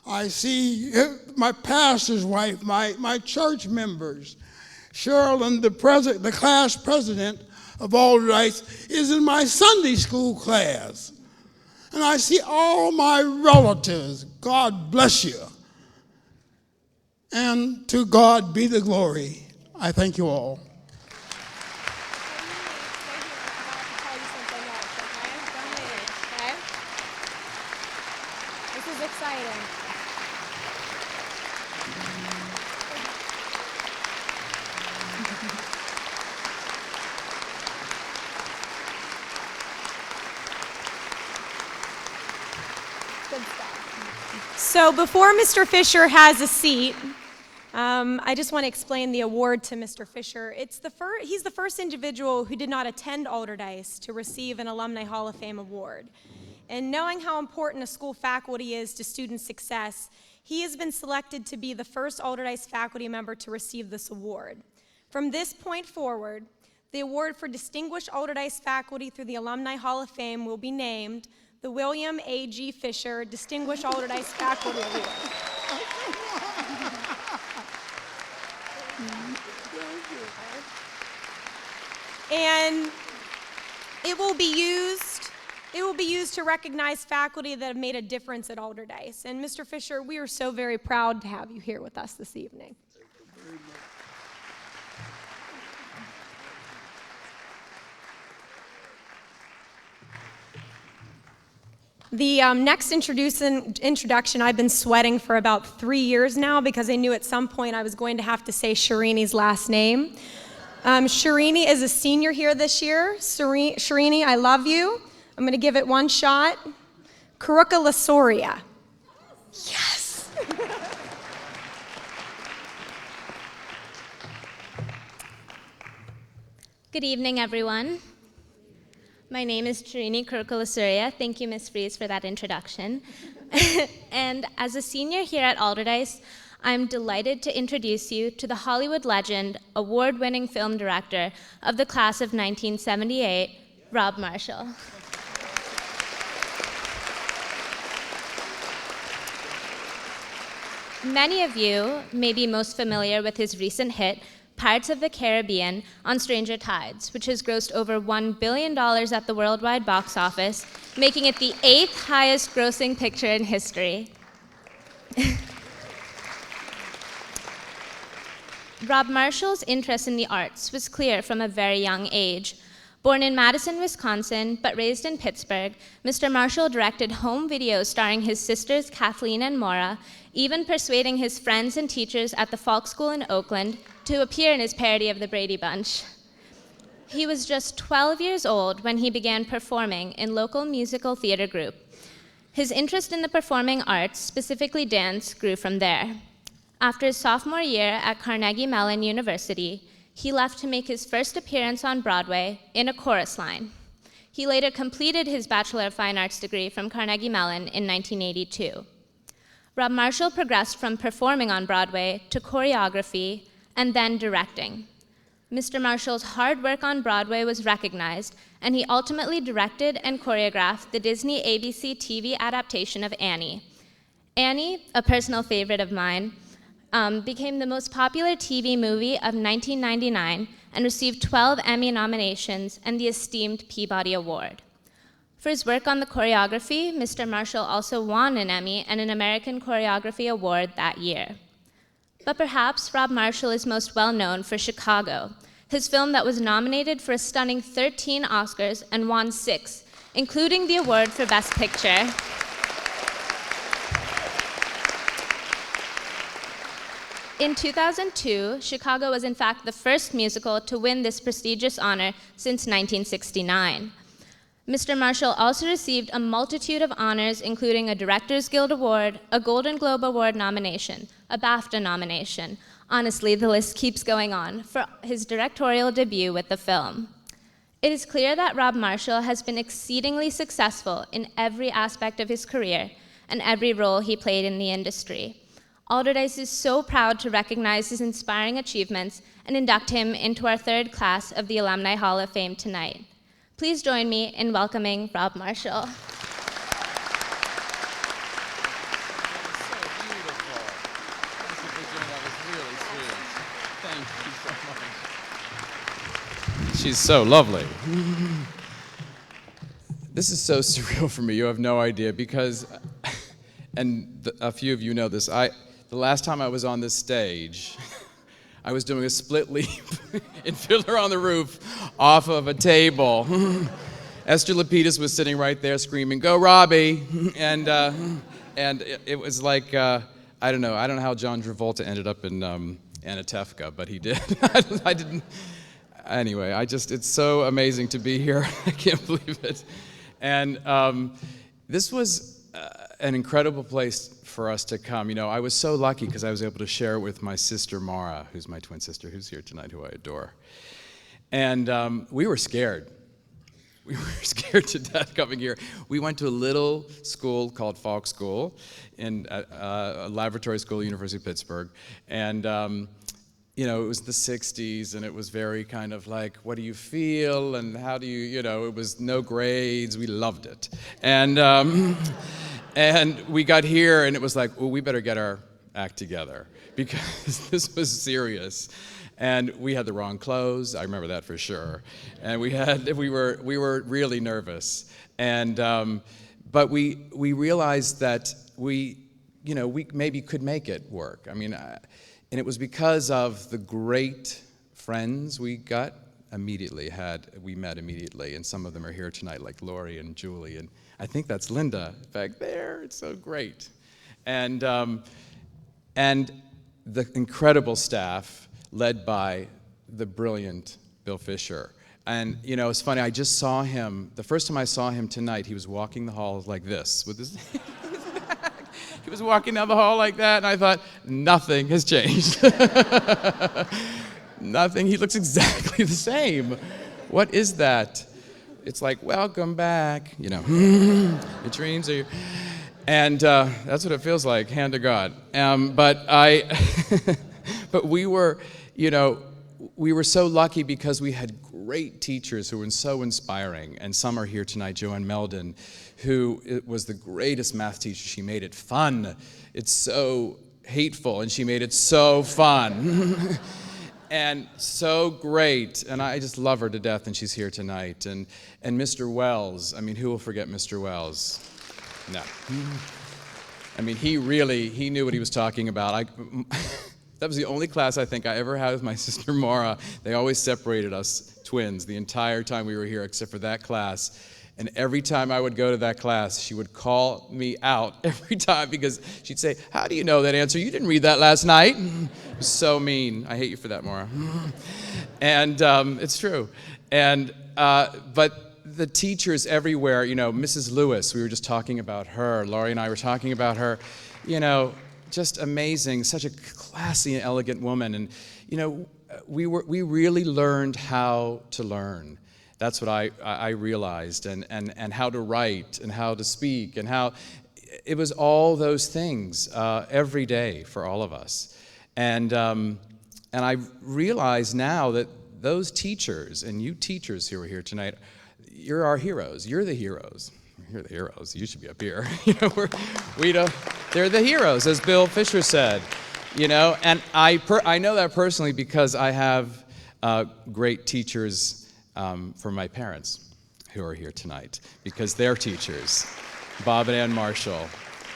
I see my pastor's wife, my church members. Sherilyn, the class president of Allderdice, is in my Sunday school class. And I see all my relatives. God bless you. And to God be the glory. I thank you all. This is exciting. Good stuff. So before Mr. Fisher has a seat, I just want to explain the award to Mr. Fisher. He's the first individual who did not attend Allderdice to receive an Alumni Hall of Fame award. And knowing how important a school faculty is to student success, he has been selected to be the first Allderdice faculty member to receive this award. From this point forward, the award for Distinguished Allderdice Faculty through the Alumni Hall of Fame will be named the William A. G. Fisher Distinguished Allderdice Faculty Award. And it will be used to recognize faculty that have made a difference at Allderdice. And Mr. Fisher, we are so very proud to have you here with us this evening. The next introduction I've been sweating for about 3 years now because I knew at some point I was going to have to say Shirini's last name. Shirini is a senior here this year. Shirini, I love you. I'm going to give it one shot. Karuka Lasoria. Yes. Good evening, everyone. My name is Chirini Kurkulasuria. Thank you, Ms. Fries, for that introduction. And as a senior here at Allderdice, I'm delighted to introduce you to the Hollywood legend, award-winning film director of the class of 1978, Rob Marshall. Many of you may be most familiar with his recent hit, Pirates of the Caribbean on Stranger Tides, which has grossed over $1 billion at the worldwide box office, making it the 8th highest grossing picture in history. Rob Marshall's interest in the arts was clear from a very young age. Born in Madison, Wisconsin, but raised in Pittsburgh, Mr. Marshall directed home videos starring his sisters Kathleen and Maura, even persuading his friends and teachers at the Falk School in Oakland to appear in his parody of the Brady Bunch. He was just 12 years old when he began performing in local musical theater group. His interest in the performing arts, specifically dance, grew from there. After his sophomore year at Carnegie Mellon University, he left to make his first appearance on Broadway in a chorus line. He later completed his Bachelor of Fine Arts degree from Carnegie Mellon in 1982. Rob Marshall progressed from performing on Broadway to choreography and then directing. Mr. Marshall's hard work on Broadway was recognized, and he ultimately directed and choreographed the Disney ABC TV adaptation of Annie. Annie, a personal favorite of mine, became the most popular TV movie of 1999 and received 12 Emmy nominations and the esteemed Peabody Award. For his work on the choreography, Mr. Marshall also won an Emmy and an American Choreography Award that year. But perhaps Rob Marshall is most well known for Chicago, his film that was nominated for a stunning 13 Oscars and won 6, including the award for Best Picture. In 2002, Chicago was in fact the first musical to win this prestigious honor since 1969. Mr. Marshall also received a multitude of honors, including a Directors Guild Award, a Golden Globe Award nomination, a BAFTA nomination. Honestly, the list keeps going on for his directorial debut with the film. It is clear that Rob Marshall has been exceedingly successful in every aspect of his career and every role he played in the industry. Allderdice is so proud to recognize his inspiring achievements and induct him into our 3rd class of the Alumni Hall of Fame tonight. Please join me in welcoming Rob Marshall. That was so beautiful. Thank you so much. She's so lovely. This is so surreal for me. You have no idea because, and a few of you know this, the last time I was on this stage, I was doing a split leap in Fiddler on the Roof off of a table. Esther Lapidus was sitting right there screaming, "Go Robbie!" And it was like, I don't know how John Travolta ended up in Anatevka, but he did. I didn't. Anyway, it's so amazing to be here. I can't believe it. And this was an incredible place for us to come. You know, I was so lucky because I was able to share it with my sister Mara, who's my twin sister, who's here tonight, who I adore. And we were scared. we were scared to death coming here. We went to a little school called Falk School, in a laboratory school, University of Pittsburgh, and it was the 60s, and it was very kind of like, what do you feel, and how do you, it was no grades. We loved it. And we got here, and it was like, well, we better get our act together, because this was serious. And we had the wrong clothes. I remember that for sure. And we were really nervous. And but we realized that we maybe could make it work. I mean, and it was because of the great friends we got we met immediately, and some of them are here tonight, like Lori and Julie, and I think that's Linda back there. It's so great. And the incredible staff led by the brilliant Bill Fisher. And it's funny, I just saw him, the first time I saw him tonight, he was walking the halls like this, with his he was walking down the hall like that, and I thought, nothing has changed. Nothing, he looks exactly the same. What is that? It's like, welcome back, your dreams are... And that's what it feels like, hand to God. But we were, we were so lucky because we had great teachers who were so inspiring. And some are here tonight, Joanne Meldon, who was the greatest math teacher. She made it fun. It's so hateful, and she made it so fun. And so great, and I just love her to death, and she's here tonight. And Mr. Wells, I mean, who will forget Mr. Wells? No. I mean, he knew what he was talking about. That was the only class I think I ever had with my sister Maura. They always separated us twins the entire time we were here, except for that class. And every time I would go to that class, she would call me out every time, because she'd say, how do you know that answer? You didn't read that last night. It was so mean. I hate you for that, Maura. And it's true. And but the teachers everywhere, Mrs. Lewis, we were just talking about her. Laurie and I were talking about her. Just amazing, such a classy and elegant woman. And we really learned how to learn. That's what I realized, and how to write, and how to speak, and how it was all those things every day for all of us. And I realize now that those teachers, and you teachers who are here tonight, you're our heroes. You're the heroes. You're the heroes. You should be up here. They're the heroes, as Bill Fisher said. And I know that personally because I have great teachers for my parents who are here tonight, because they're teachers, Bob and Ann Marshall,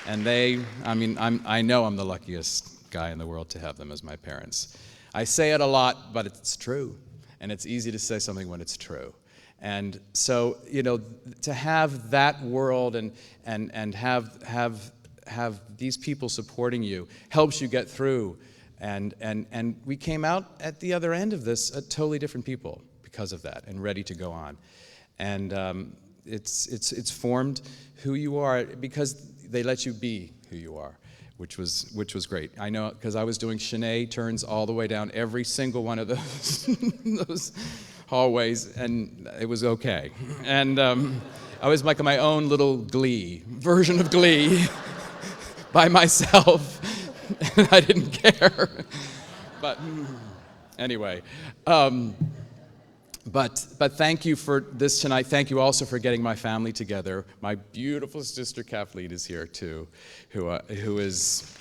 and I know I'm the luckiest guy in the world to have them as my parents. I say it a lot, but it's true, and it's easy to say something when it's true. And so, to have that world and have these people supporting you helps you get through. And we came out at the other end of this totally different people because of that, and ready to go on. And it's formed who you are because they let you be who you are, which was great. I know, because I was doing Shanae turns all the way down every single one of those those hallways, and it was okay. And I was like my own little Glee version of Glee by myself, and I didn't care. But anyway, but thank you for this tonight. Thank you also for getting my family together. My beautiful sister Kathleen is here too, who is,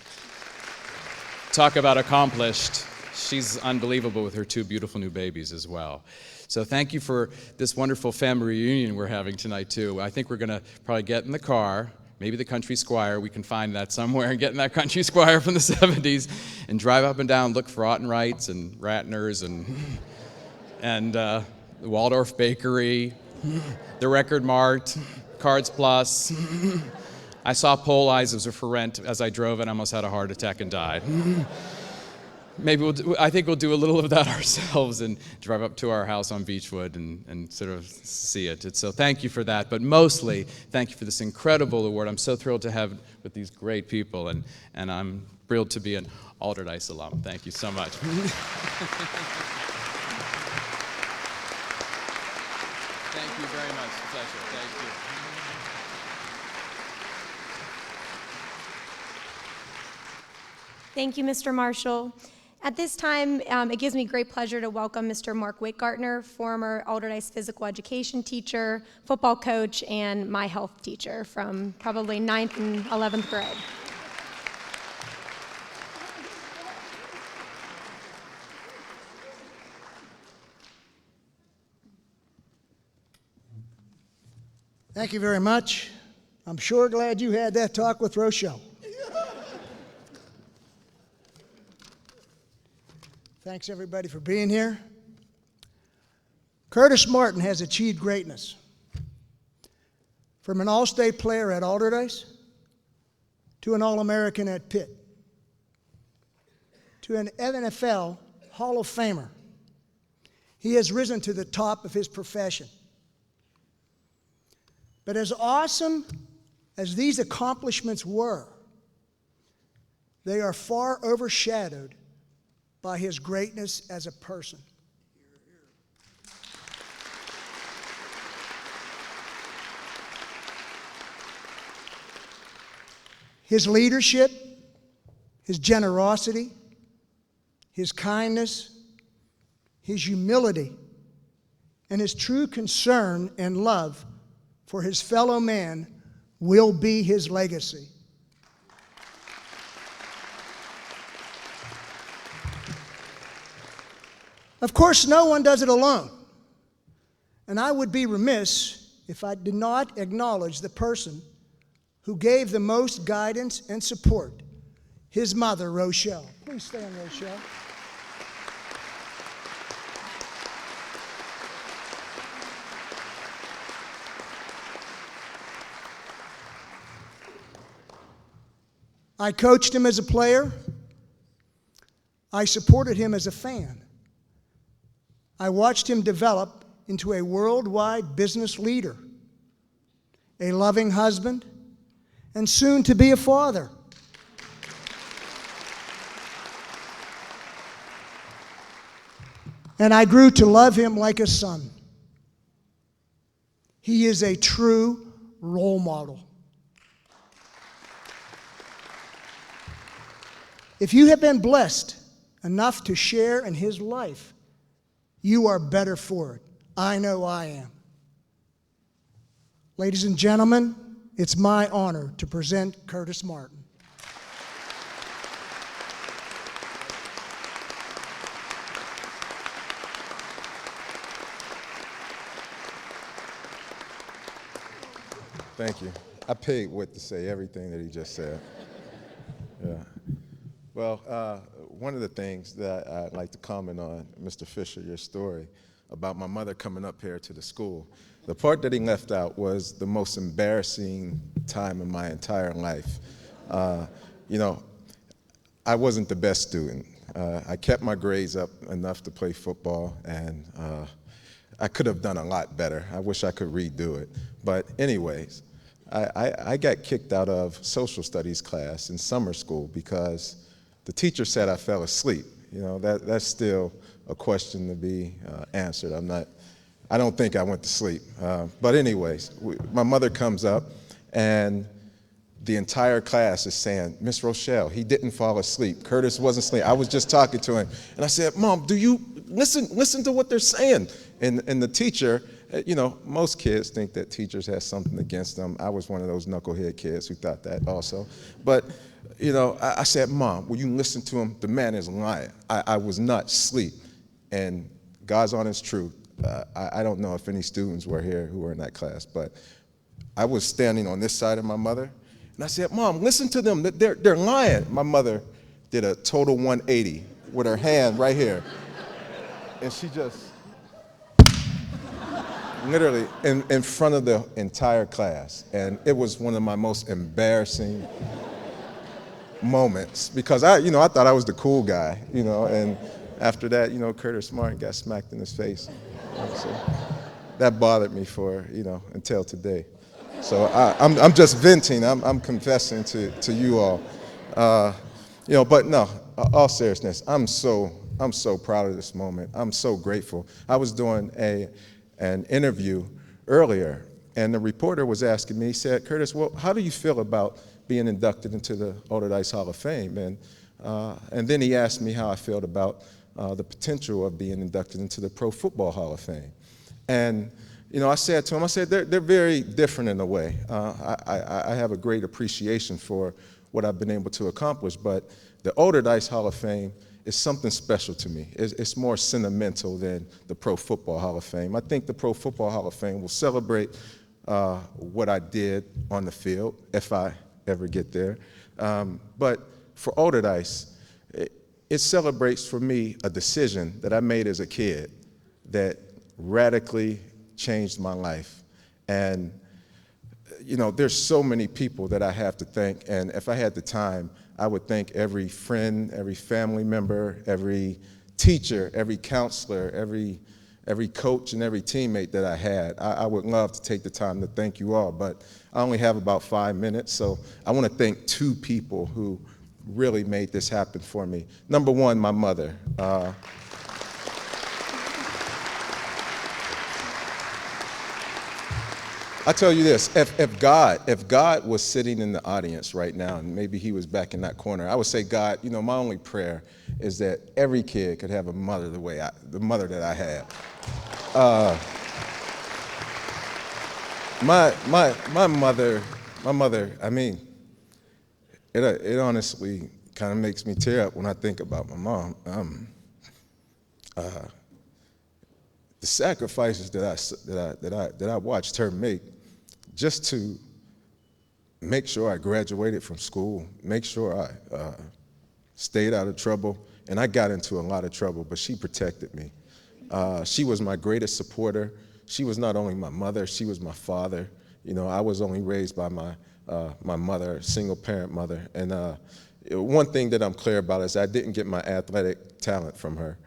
talk about accomplished. She's unbelievable with her 2 beautiful new babies as well. So thank you for this wonderful family reunion we're having tonight too. I think we're gonna probably get in the car, maybe the Country Squire, we can find that somewhere, and get in that Country Squire from the 70s and drive up and down, look for Ottenreichs and Ratners and the Waldorf Bakery, the Record Mart, Cards Plus. I saw Pole Eyes as a for rent as I drove, and I almost had a heart attack and died. Maybe I think we'll do a little of that ourselves and drive up to our house on Beechwood and sort of see it. So thank you for that, but mostly thank you for this incredible award. I'm so thrilled to have with these great people, and I'm thrilled to be an Allderdice alum. Thank you so much. Thank you you very much. Pleasure. Thank you. Thank you, Mr. Marshall. At this time, it gives me great pleasure to welcome Mr. Mark Whitgartner, former Allderdice physical education teacher, football coach, and my health teacher from probably 9th and 11th grade. Thank you very much. I'm sure glad you had that talk with Rochelle. Thanks, everybody, for being here. Curtis Martin has achieved greatness. From an all-state player at Allderdice to an All-American at Pitt to an NFL Hall of Famer, he has risen to the top of his profession. But as awesome as these accomplishments were, they are far overshadowed by his greatness as a person. His leadership, his generosity, his kindness, his humility, and his true concern and love for his fellow man will be his legacy. Of course, no one does it alone. And I would be remiss if I did not acknowledge the person who gave the most guidance and support, his mother, Rochelle. Please stand, Rochelle. I coached him as a player. I supported him as a fan. I watched him develop into a worldwide business leader, a loving husband, and soon to be a father. And I grew to love him like a son. He is a true role model. If you have been blessed enough to share in his life, you are better for it. I know I am. Ladies and gentlemen, it's my honor to present Curtis Martin. Thank you. I paid Whit to say everything that he just said. Yeah. Well, one of the things that I'd like to comment on, Mr. Fisher, your story about my mother coming up here to the school. The part that he left out was the most embarrassing time in my entire life. You know, I wasn't the best student. I kept my grades up enough to play football, and I could have done a lot better. I wish I could redo it. But anyways, I got kicked out of social studies class in summer school because the teacher said I fell asleep. You know, that's still a question to be answered. I don't think I went to sleep. But anyways, my mother comes up, and the entire class is saying, Miss Rochelle, he didn't fall asleep. Curtis wasn't asleep. I was just talking to him. And I said, Mom, do you listen to what they're saying? And the teacher, you know, most kids think that teachers have something against them. I was one of those knucklehead kids who thought that also. But, you know, I said, Mom, will you listen to him? The man is lying. I was not asleep. And God's honest truth, I don't know if any students were here who were in that class, but I was standing on this side of my mother, and I said, Mom, listen to them. They're lying. My mother did a total 180 with her hand right here. And she just, literally, in front of the entire class. And it was one of my most embarrassing moments because I thought I was the cool guy, you know, and after that, you know, Curtis Martin got smacked in his face. So that bothered me for, you know, until today. So I'm just venting. I'm confessing to you all. You know, but no, all seriousness, I'm so proud of this moment. I'm so grateful. I was doing an interview earlier, and the reporter was asking me, he said, Curtis, well, how do you feel about being inducted into the Allderdice Hall of Fame? And then he asked me how I felt about the potential of being inducted into the Pro Football Hall of Fame. And I said to him, I said, they're very different in a way. I have a great appreciation for what I've been able to accomplish, but the Allderdice Hall of Fame is something special to me. It's more sentimental than the Pro Football Hall of Fame. I think the Pro Football Hall of Fame will celebrate what I did on the field, if I ever get there. But for Allderdice, it celebrates for me a decision that I made as a kid that radically changed my life. And there's so many people that I have to thank, and if I had the time, I would thank every friend, every family member, every teacher, every counselor, every coach, and every teammate that I had. I would love to take the time to thank you all, but I only have about 5 minutes, so I want to thank 2 people who really made this happen for me. Number one, my mother. I tell you this, if God was sitting in the audience right now, and maybe he was back in that corner, I would say, God, my only prayer is that every kid could have a mother the mother that I had. My mother, I mean, it honestly kind of makes me tear up when I think about my mom. The sacrifices that I watched her make just to make sure I graduated from school, make sure I stayed out of trouble, and I got into a lot of trouble, but she protected me. She was my greatest supporter. She was not only my mother, she was my father. I was only raised by my mother, single-parent mother, and one thing that I'm clear about is I didn't get my athletic talent from her.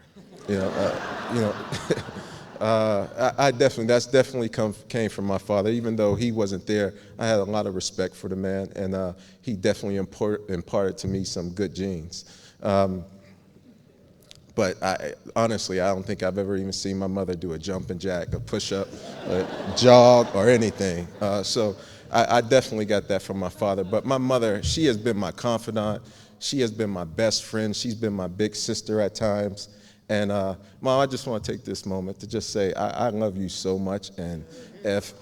That's definitely came from my father. Even though he wasn't there, I had a lot of respect for the man, and he definitely imparted to me some good genes. But honestly, I don't think I've ever even seen my mother do a jumping jack, a push-up, a jog, or anything. So I definitely got that from my father. But my mother, she has been my confidant. She has been my best friend. She's been my big sister at times. And Mom, I just want to take this moment to just say I love you so much. And if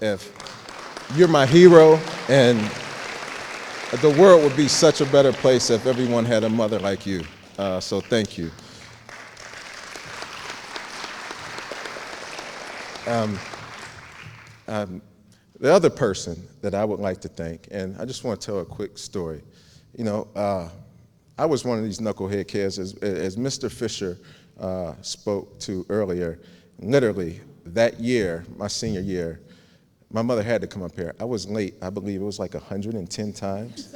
you're my hero, and the world would be such a better place if everyone had a mother like you. So thank you. The other person that I would like to thank, and I just want to tell a quick story. I was one of these knucklehead kids, as Mr. Fisher spoke to earlier. Literally, that year, my senior year, my mother had to come up here. I was late, I believe it was like 110 times.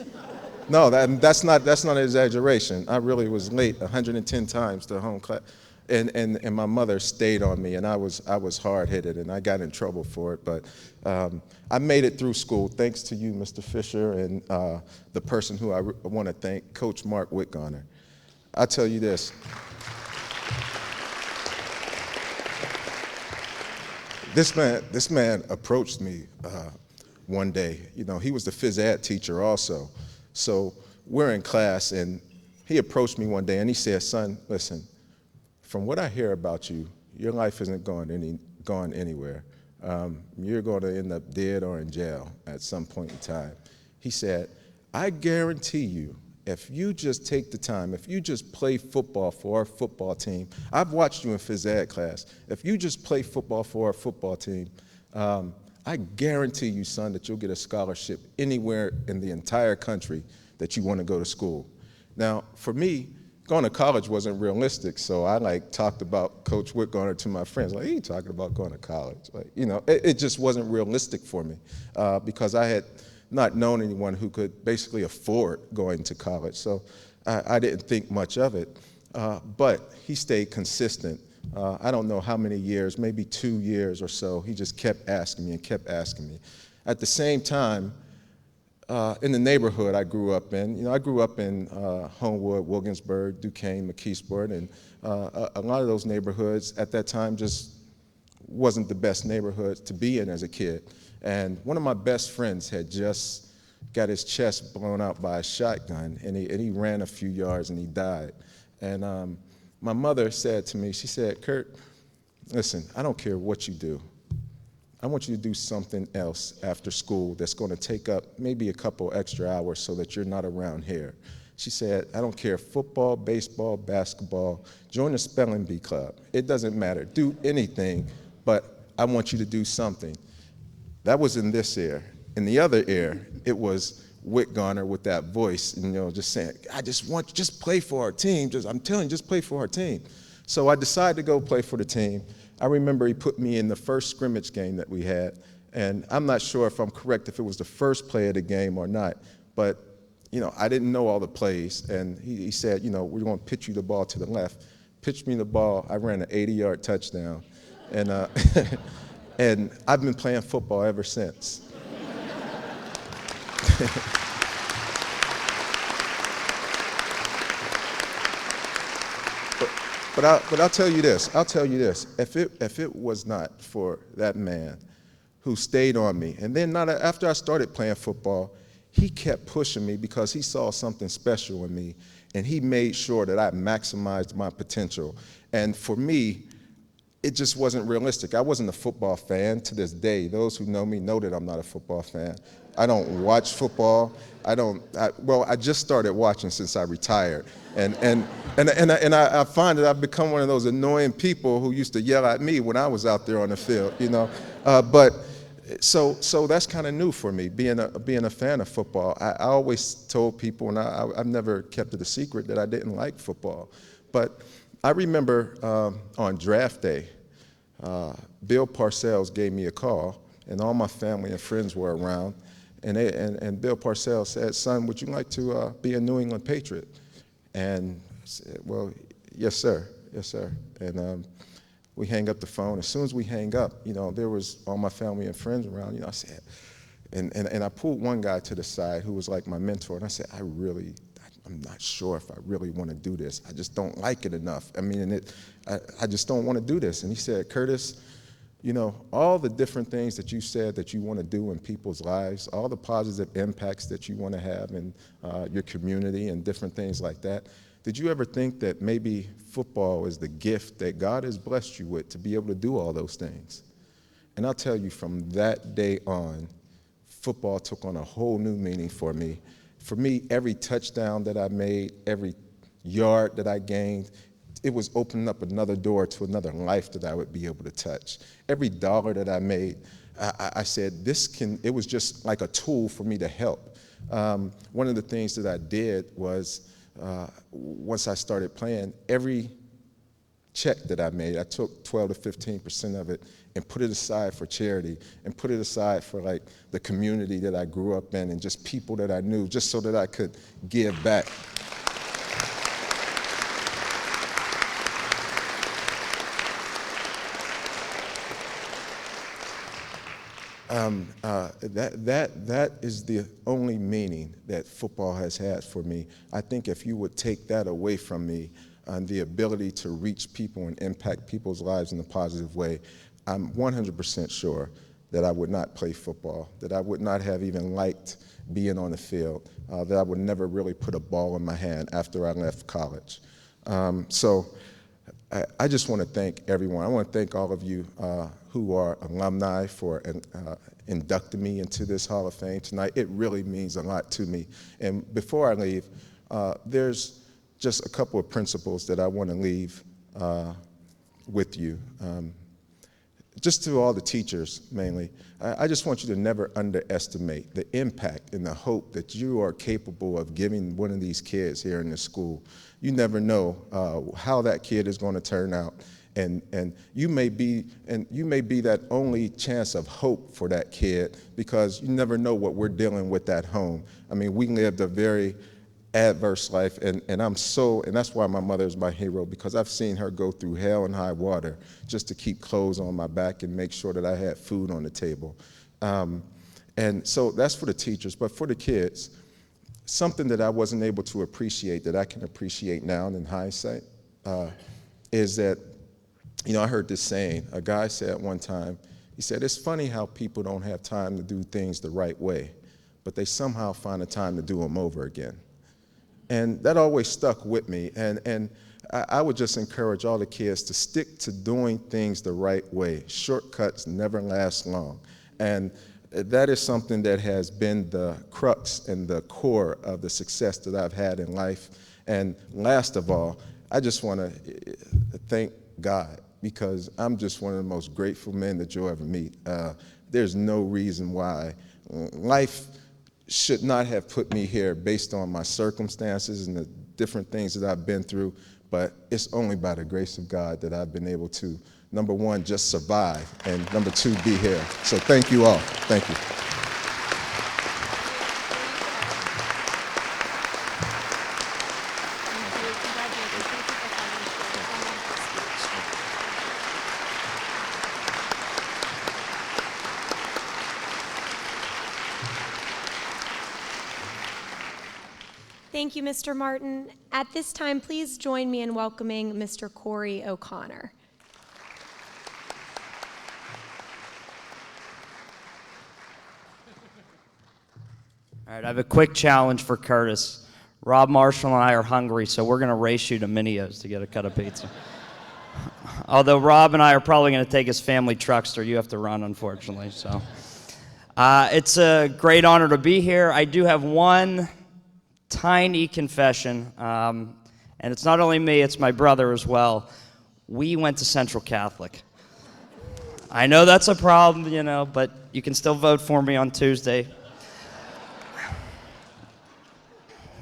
No, that's not an exaggeration. I really was late 110 times to home class. And my mother stayed on me, and I was hard-headed, and I got in trouble for it. But I made it through school thanks to you, Mr. Fisher, and the person who I want to thank, Coach Mark Whitgoner. I'll tell you this. This man approached me one day. He was the phys ed teacher also. So we're in class, and he approached me one day, and he said, "Son, listen, from what I hear about you, your life isn't going anywhere. You're going to end up dead or in jail at some point in time." He said, "I guarantee you, if you just take the time, if you just play football for our football team," I've watched you in phys ed class, "if you just play football for our football team, I guarantee you, son, that you'll get a scholarship anywhere in the entire country that you want to go to school." Now, for me, going to college wasn't realistic, so I talked about Coach Whitgoner to my friends. Like, "He talking about going to college?" It just wasn't realistic for me because I had not known anyone who could basically afford going to college. So I didn't think much of it. But he stayed consistent. I don't know how many years, maybe 2 years or so. He just kept asking me and kept asking me. At the same time, in the neighborhood I grew up in, I grew up in Homewood, Wilkinsburg, Duquesne, McKeesport, and a lot of those neighborhoods at that time just wasn't the best neighborhood to be in as a kid. And one of my best friends had just got his chest blown out by a shotgun, and he ran a few yards and he died. And my mother said to me, she said, "Kurt, listen, I don't care what you do. I want you to do something else after school that's going to take up maybe a couple extra hours so that you're not around here." She said, "I don't care, football, baseball, basketball, join the spelling bee club. It doesn't matter. Do anything, but I want you to do something." That was in this ear. In the other ear, it was Whit Garner with that voice, just saying, "I just play for our team. I'm telling you, just play for our team." So I decided to go play for the team. I remember he put me in the first scrimmage game that we had, and I'm not sure if I'm correct if it was the first play of the game or not, but I didn't know all the plays, and he said, "We're going to pitch you the ball to the left." Pitched me the ball. I ran an 80-yard touchdown, and and I've been playing football ever since. But I'll tell you this. If it was not for that man who stayed on me, and then after I started playing football, he kept pushing me because he saw something special in me, and he made sure that I maximized my potential. And for me, it just wasn't realistic. I wasn't a football fan to this day. Those who know me know that I'm not a football fan. I don't watch football. I just started watching since I retired. And I find that I've become one of those annoying people who used to yell at me when I was out there on the field, So that's kind of new for me, being a fan of football. I always told people, and I've never kept it a secret, that I didn't like football. But I remember on draft day, Bill Parcells gave me a call, and all my family and friends were around. And Bill Parcells said, "Son, would you like to be a New England Patriot?" And I said, "Well, yes, sir. Yes, sir." And we hang up the phone. As soon as we hang up, there was all my family and friends around. I said, and I pulled one guy to the side who was like my mentor, and I said, I'm not sure if I really want to do this. I just don't like it enough. I just don't want to do this. And he said, "Curtis, all the different things that you said that you want to do in people's lives, all the positive impacts that you want to have in your community and different things like that, did you ever think that maybe football is the gift that God has blessed you with to be able to do all those things?" And I'll tell you, from that day on, football took on a whole new meaning for me. For me, every touchdown that I made, every yard that I gained, it was opening up another door to another life that I would be able to touch. Every dollar that I made, I said, it was just like a tool for me to help. One of the things that I did was, once I started playing, every check that I made, I took 12 to 15% of it and put it aside for charity, and put it aside for like the community that I grew up in and just people that I knew, just so that I could give back. That is the only meaning that football has had for me. I think if you would take that away from me, the ability to reach people and impact people's lives in a positive way, I'm 100% sure that I would not play football, that I would not have even liked being on the field, that I would never really put a ball in my hand after I left college. So I just want to thank everyone. I want to thank all of you who are alumni for inducting me into this Hall of Fame tonight. It really means a lot to me. And before I leave, there's just a couple of principles that I want to leave with you. Just to all the teachers, mainly, I just want you to never underestimate the impact and the hope that you are capable of giving one of these kids here in this school. You never know how that kid is going to turn out, and you may be that only chance of hope for that kid, because you never know what we're dealing with at home. I mean, we lived a very adverse life, and that's why my mother is my hero, because I've seen her go through hell and high water just to keep clothes on my back and make sure that I had food on the table. And so that's for the teachers. But for the kids, something that I wasn't able to appreciate that I can appreciate now in hindsight is that I heard this saying. A guy said one time, he said, it's funny how people don't have time to do things the right way, but they somehow find the time to do them over again. And that always stuck with me. And I would just encourage all the kids to stick to doing things the right way. Shortcuts never last long. And that is something that has been the crux and the core of the success that I've had in life. And last of all, I just want to thank God, because I'm just one of the most grateful men that you'll ever meet. There's no reason why. Life should not have put me here based on my circumstances and the different things that I've been through, but it's only by the grace of God that I've been able to, number one, just survive, and number two, be here. So thank you all. Thank you. Thank you, Mr. Martin. At this time, please join me in welcoming Mr. Corey O'Connor. All right, I have a quick challenge for Curtis. Rob Marshall and I are hungry, so we're going to race you to Minio's to get a cut of pizza. Although Rob and I are probably going to take his family truckster. You have to run, unfortunately. So it's a great honor to be here. I do have one tiny confession, and it's not only me, it's my brother as well. We went to Central Catholic. I know that's a problem, but you can still vote for me on Tuesday.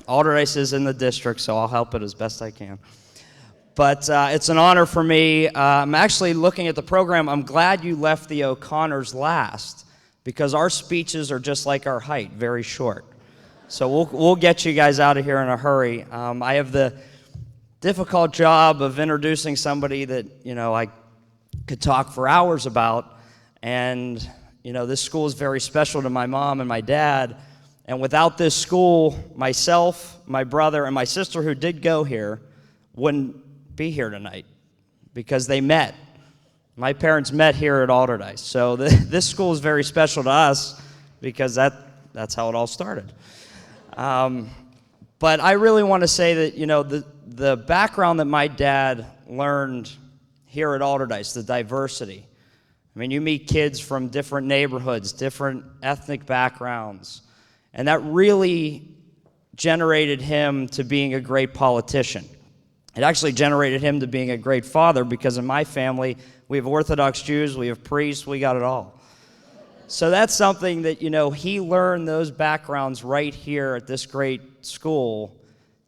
Allderdice is in the district, so I'll help it as best I can. But it's an honor for me. I'm actually looking at the program. I'm glad you left the O'Connors last, because our speeches are just like our height, very short. So we'll get you guys out of here in a hurry. I have the difficult job of introducing somebody that, I could talk for hours about. And, this school is very special to my mom and my dad. And without this school, myself, my brother, and my sister, who did go here, wouldn't be here tonight, because they met. My parents met here at Allderdice. So this school is very special to us, because that's how it all started. But I really want to say that, the background that my dad learned here at Allderdice, the diversity. I mean, you meet kids from different neighborhoods, different ethnic backgrounds, and that really generated him to being a great politician. It actually generated him to being a great father, because in my family, we have Orthodox Jews, we have priests, we got it all. So that's something that, he learned those backgrounds right here at this great school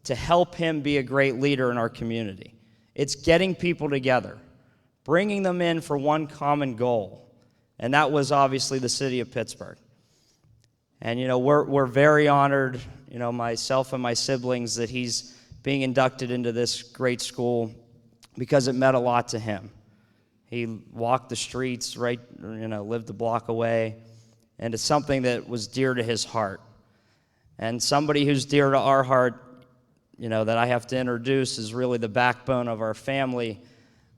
to help him be a great leader in our community. It's getting people together, bringing them in for one common goal, and that was obviously the city of Pittsburgh. And, we're very honored, myself and my siblings, that he's being inducted into this great school, because it meant a lot to him. He walked the streets, lived a block away, and it's something that was dear to his heart. And somebody who's dear to our heart, that I have to introduce, is really the backbone of our family.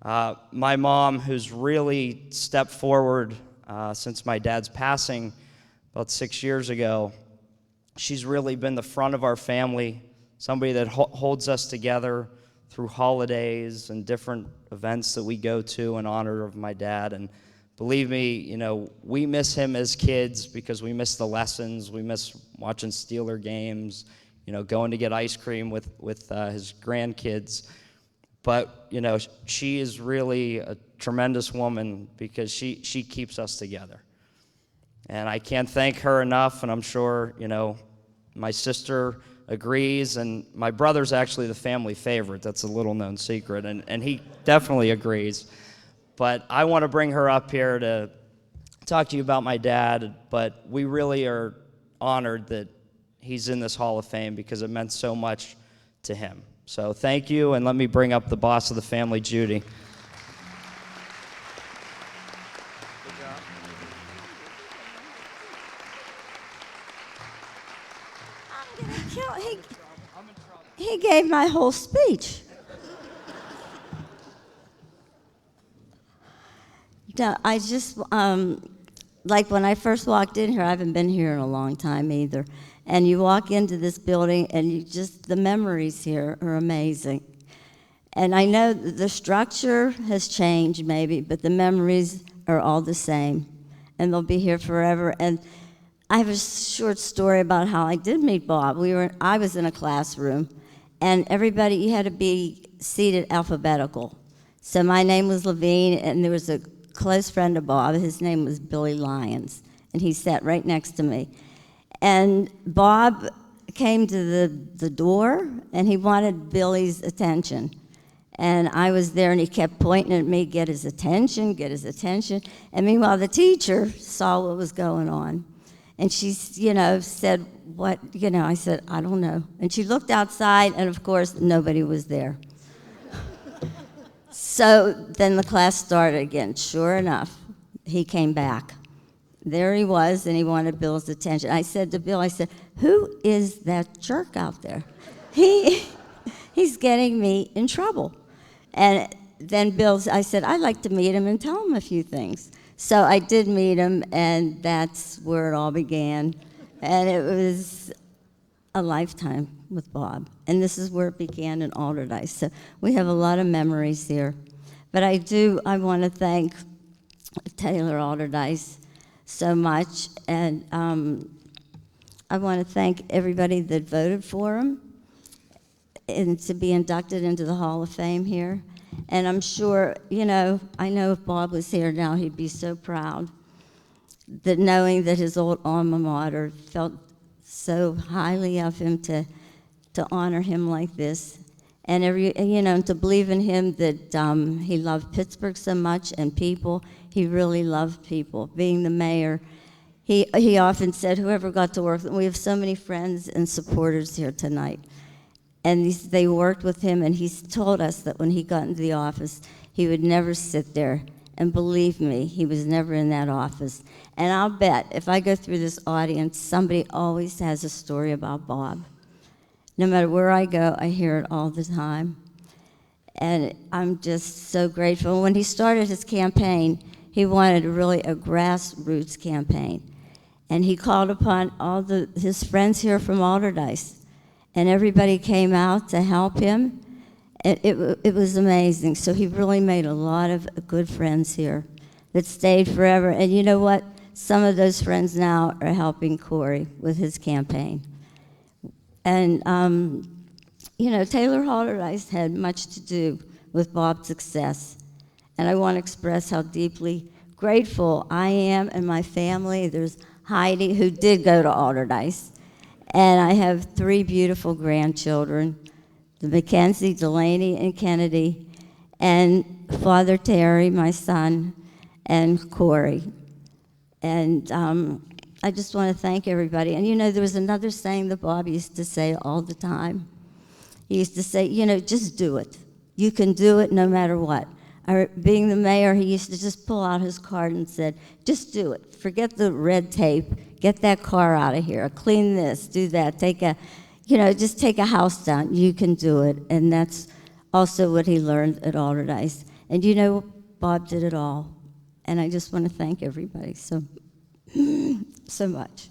My mom, who's really stepped forward since my dad's passing about 6 years ago. She's really been the front of our family, somebody that holds us together through holidays and different events that we go to in honor of my dad. And believe me, we miss him as kids, because we miss the lessons, we miss watching Steeler games, going to get ice cream with his grandkids. But, she is really a tremendous woman, because she keeps us together. And I can't thank her enough, and I'm sure, my sister agrees, and my brother's actually the family favorite. That's a little-known secret, and he definitely agrees. But I want to bring her up here to talk to you about my dad, but we really are honored that he's in this Hall of Fame, because it meant so much to him. So thank you, and let me bring up the boss of the family, Judy. He gave my whole speech. No, I just, like when I first walked in here, I haven't been here in a long time either. And you walk into this building and the memories here are amazing. And I know that the structure has changed maybe, but the memories are all the same. And they'll be here forever. And I have a short story about how I did meet Bob. I was in a classroom, and everybody, you had to be seated alphabetical. So my name was Levine, and there was a close friend of Bob. His name was Billy Lyons, and he sat right next to me. And Bob came to the door, and he wanted Billy's attention. And I was there, and he kept pointing at me, get his attention, get his attention. And meanwhile, the teacher saw what was going on. And she, said, what, I said, I don't know. And she looked outside, and of course, nobody was there. So then the class started again. Sure enough, he came back. There he was, and he wanted Bill's attention. I said to Bill, who is that jerk out there? He's getting me in trouble. And then I said, I'd like to meet him and tell him a few things. So I did meet him, and that's where it all began. And it was a lifetime with Bob. And this is where it began in Allderdice. So we have a lot of memories here. But I want to thank Taylor Allderdice so much. And I want to thank everybody that voted for him and to be inducted into the Hall of Fame here. And I'm sure, I know if Bob was here now, he'd be so proud that knowing that his old alma mater felt so highly of him to honor him like this. And to believe in him that he loved Pittsburgh so much and people. He really loved people. Being the mayor, he often said, whoever got to work, we have so many friends and supporters here tonight. And they worked with him, and he's told us that when he got into the office, he would never sit there. And believe me, he was never in that office. And I'll bet, if I go through this audience, somebody always has a story about Bob. No matter where I go, I hear it all the time. And I'm just so grateful. When he started his campaign, he wanted really a grassroots campaign. And he called upon all his friends here from Allderdice. And everybody came out to help him. It was amazing. So he really made a lot of good friends here that stayed forever. And you know what? Some of those friends now are helping Corey with his campaign. And, Taylor Allderdice had much to do with Bob's success. And I want to express how deeply grateful I am and my family. There's Heidi, who did go to Allderdice. And I have 3 beautiful grandchildren, the Mackenzie, Delaney, and Kennedy, and Father Terry, my son, and Corey. And I just want to thank everybody. And there was another saying that Bob used to say all the time. He used to say, just do it. You can do it no matter what. Being the mayor, he used to just pull out his card and said, just do it. Forget the red tape. Get that car out of here. Clean this, do that. Just take a house down. You can do it. And that's also what he learned at Allderdice. And Bob did it all. And I just want to thank everybody so much.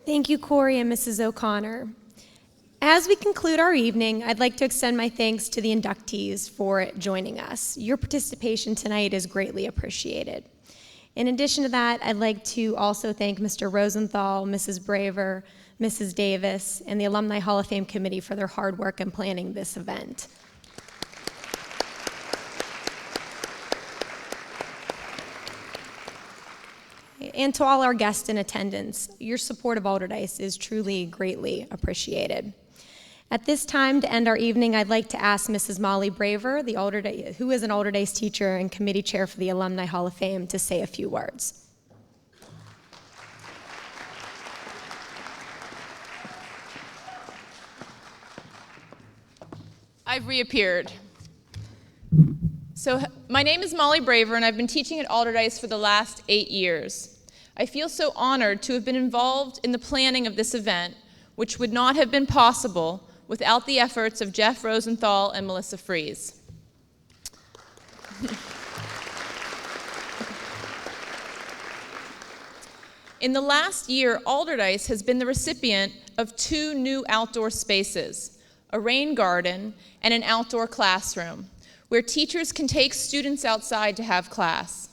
Thank you, Corey and Mrs. O'Connor. As we conclude our evening, I'd like to extend my thanks to the inductees for joining us. Your participation tonight is greatly appreciated. In addition to that, I'd like to also thank Mr. Rosenthal, Mrs. Braver, Mrs. Davis, and the Alumni Hall of Fame Committee for their hard work in planning this event. And to all our guests in attendance, your support of Allderdice is truly greatly appreciated. At this time, to end our evening, I'd like to ask Mrs. Molly Braver, who is an Allderdice teacher and committee chair for the Alumni Hall of Fame, to say a few words. I've reappeared. So my name is Molly Braver, and I've been teaching at Allderdice for the last 8 years. I feel so honored to have been involved in the planning of this event, which would not have been possible without the efforts of Jeff Rosenthal and Melissa Fries. In the last year, Allderdice has been the recipient of 2 new outdoor spaces, a rain garden and an outdoor classroom, where teachers can take students outside to have class.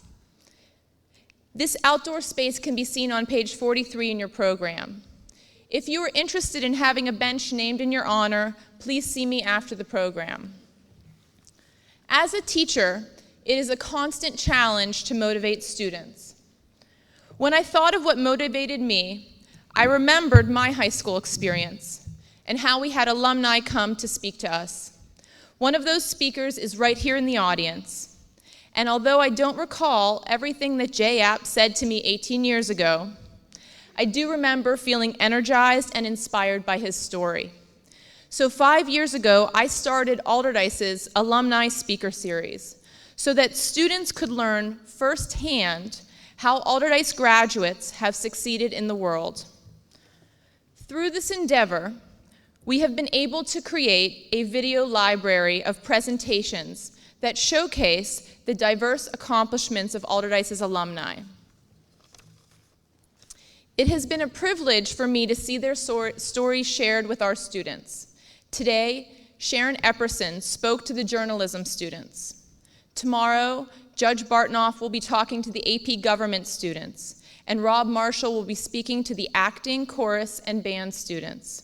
This outdoor space can be seen on page 43 in your program. If you are interested in having a bench named in your honor, please see me after the program. As a teacher, it is a constant challenge to motivate students. When I thought of what motivated me, I remembered my high school experience and how we had alumni come to speak to us. One of those speakers is right here in the audience. And although I don't recall everything that J.App said to me 18 years ago, I do remember feeling energized and inspired by his story. So 5 years ago, I started Allderdice's Alumni Speaker Series so that students could learn firsthand how Allderdice graduates have succeeded in the world. Through this endeavor, we have been able to create a video library of presentations that showcase the diverse accomplishments of Allderdice's alumni. It has been a privilege for me to see their stories shared with our students. Today, Sharon Epperson spoke to the journalism students. Tomorrow, Judge Bartnoff will be talking to the AP Government students, and Rob Marshall will be speaking to the acting, chorus, and band students.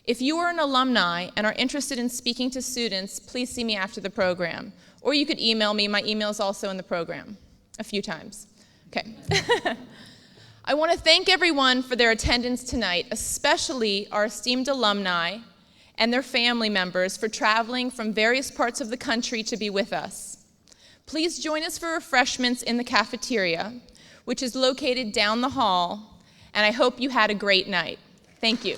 If you are an alumni and are interested in speaking to students, please see me after the program. Or you could email me. My email is also in the program a few times. Okay. I want to thank everyone for their attendance tonight, especially our esteemed alumni and their family members for traveling from various parts of the country to be with us. Please join us for refreshments in the cafeteria, which is located down the hall, and I hope you had a great night. Thank you.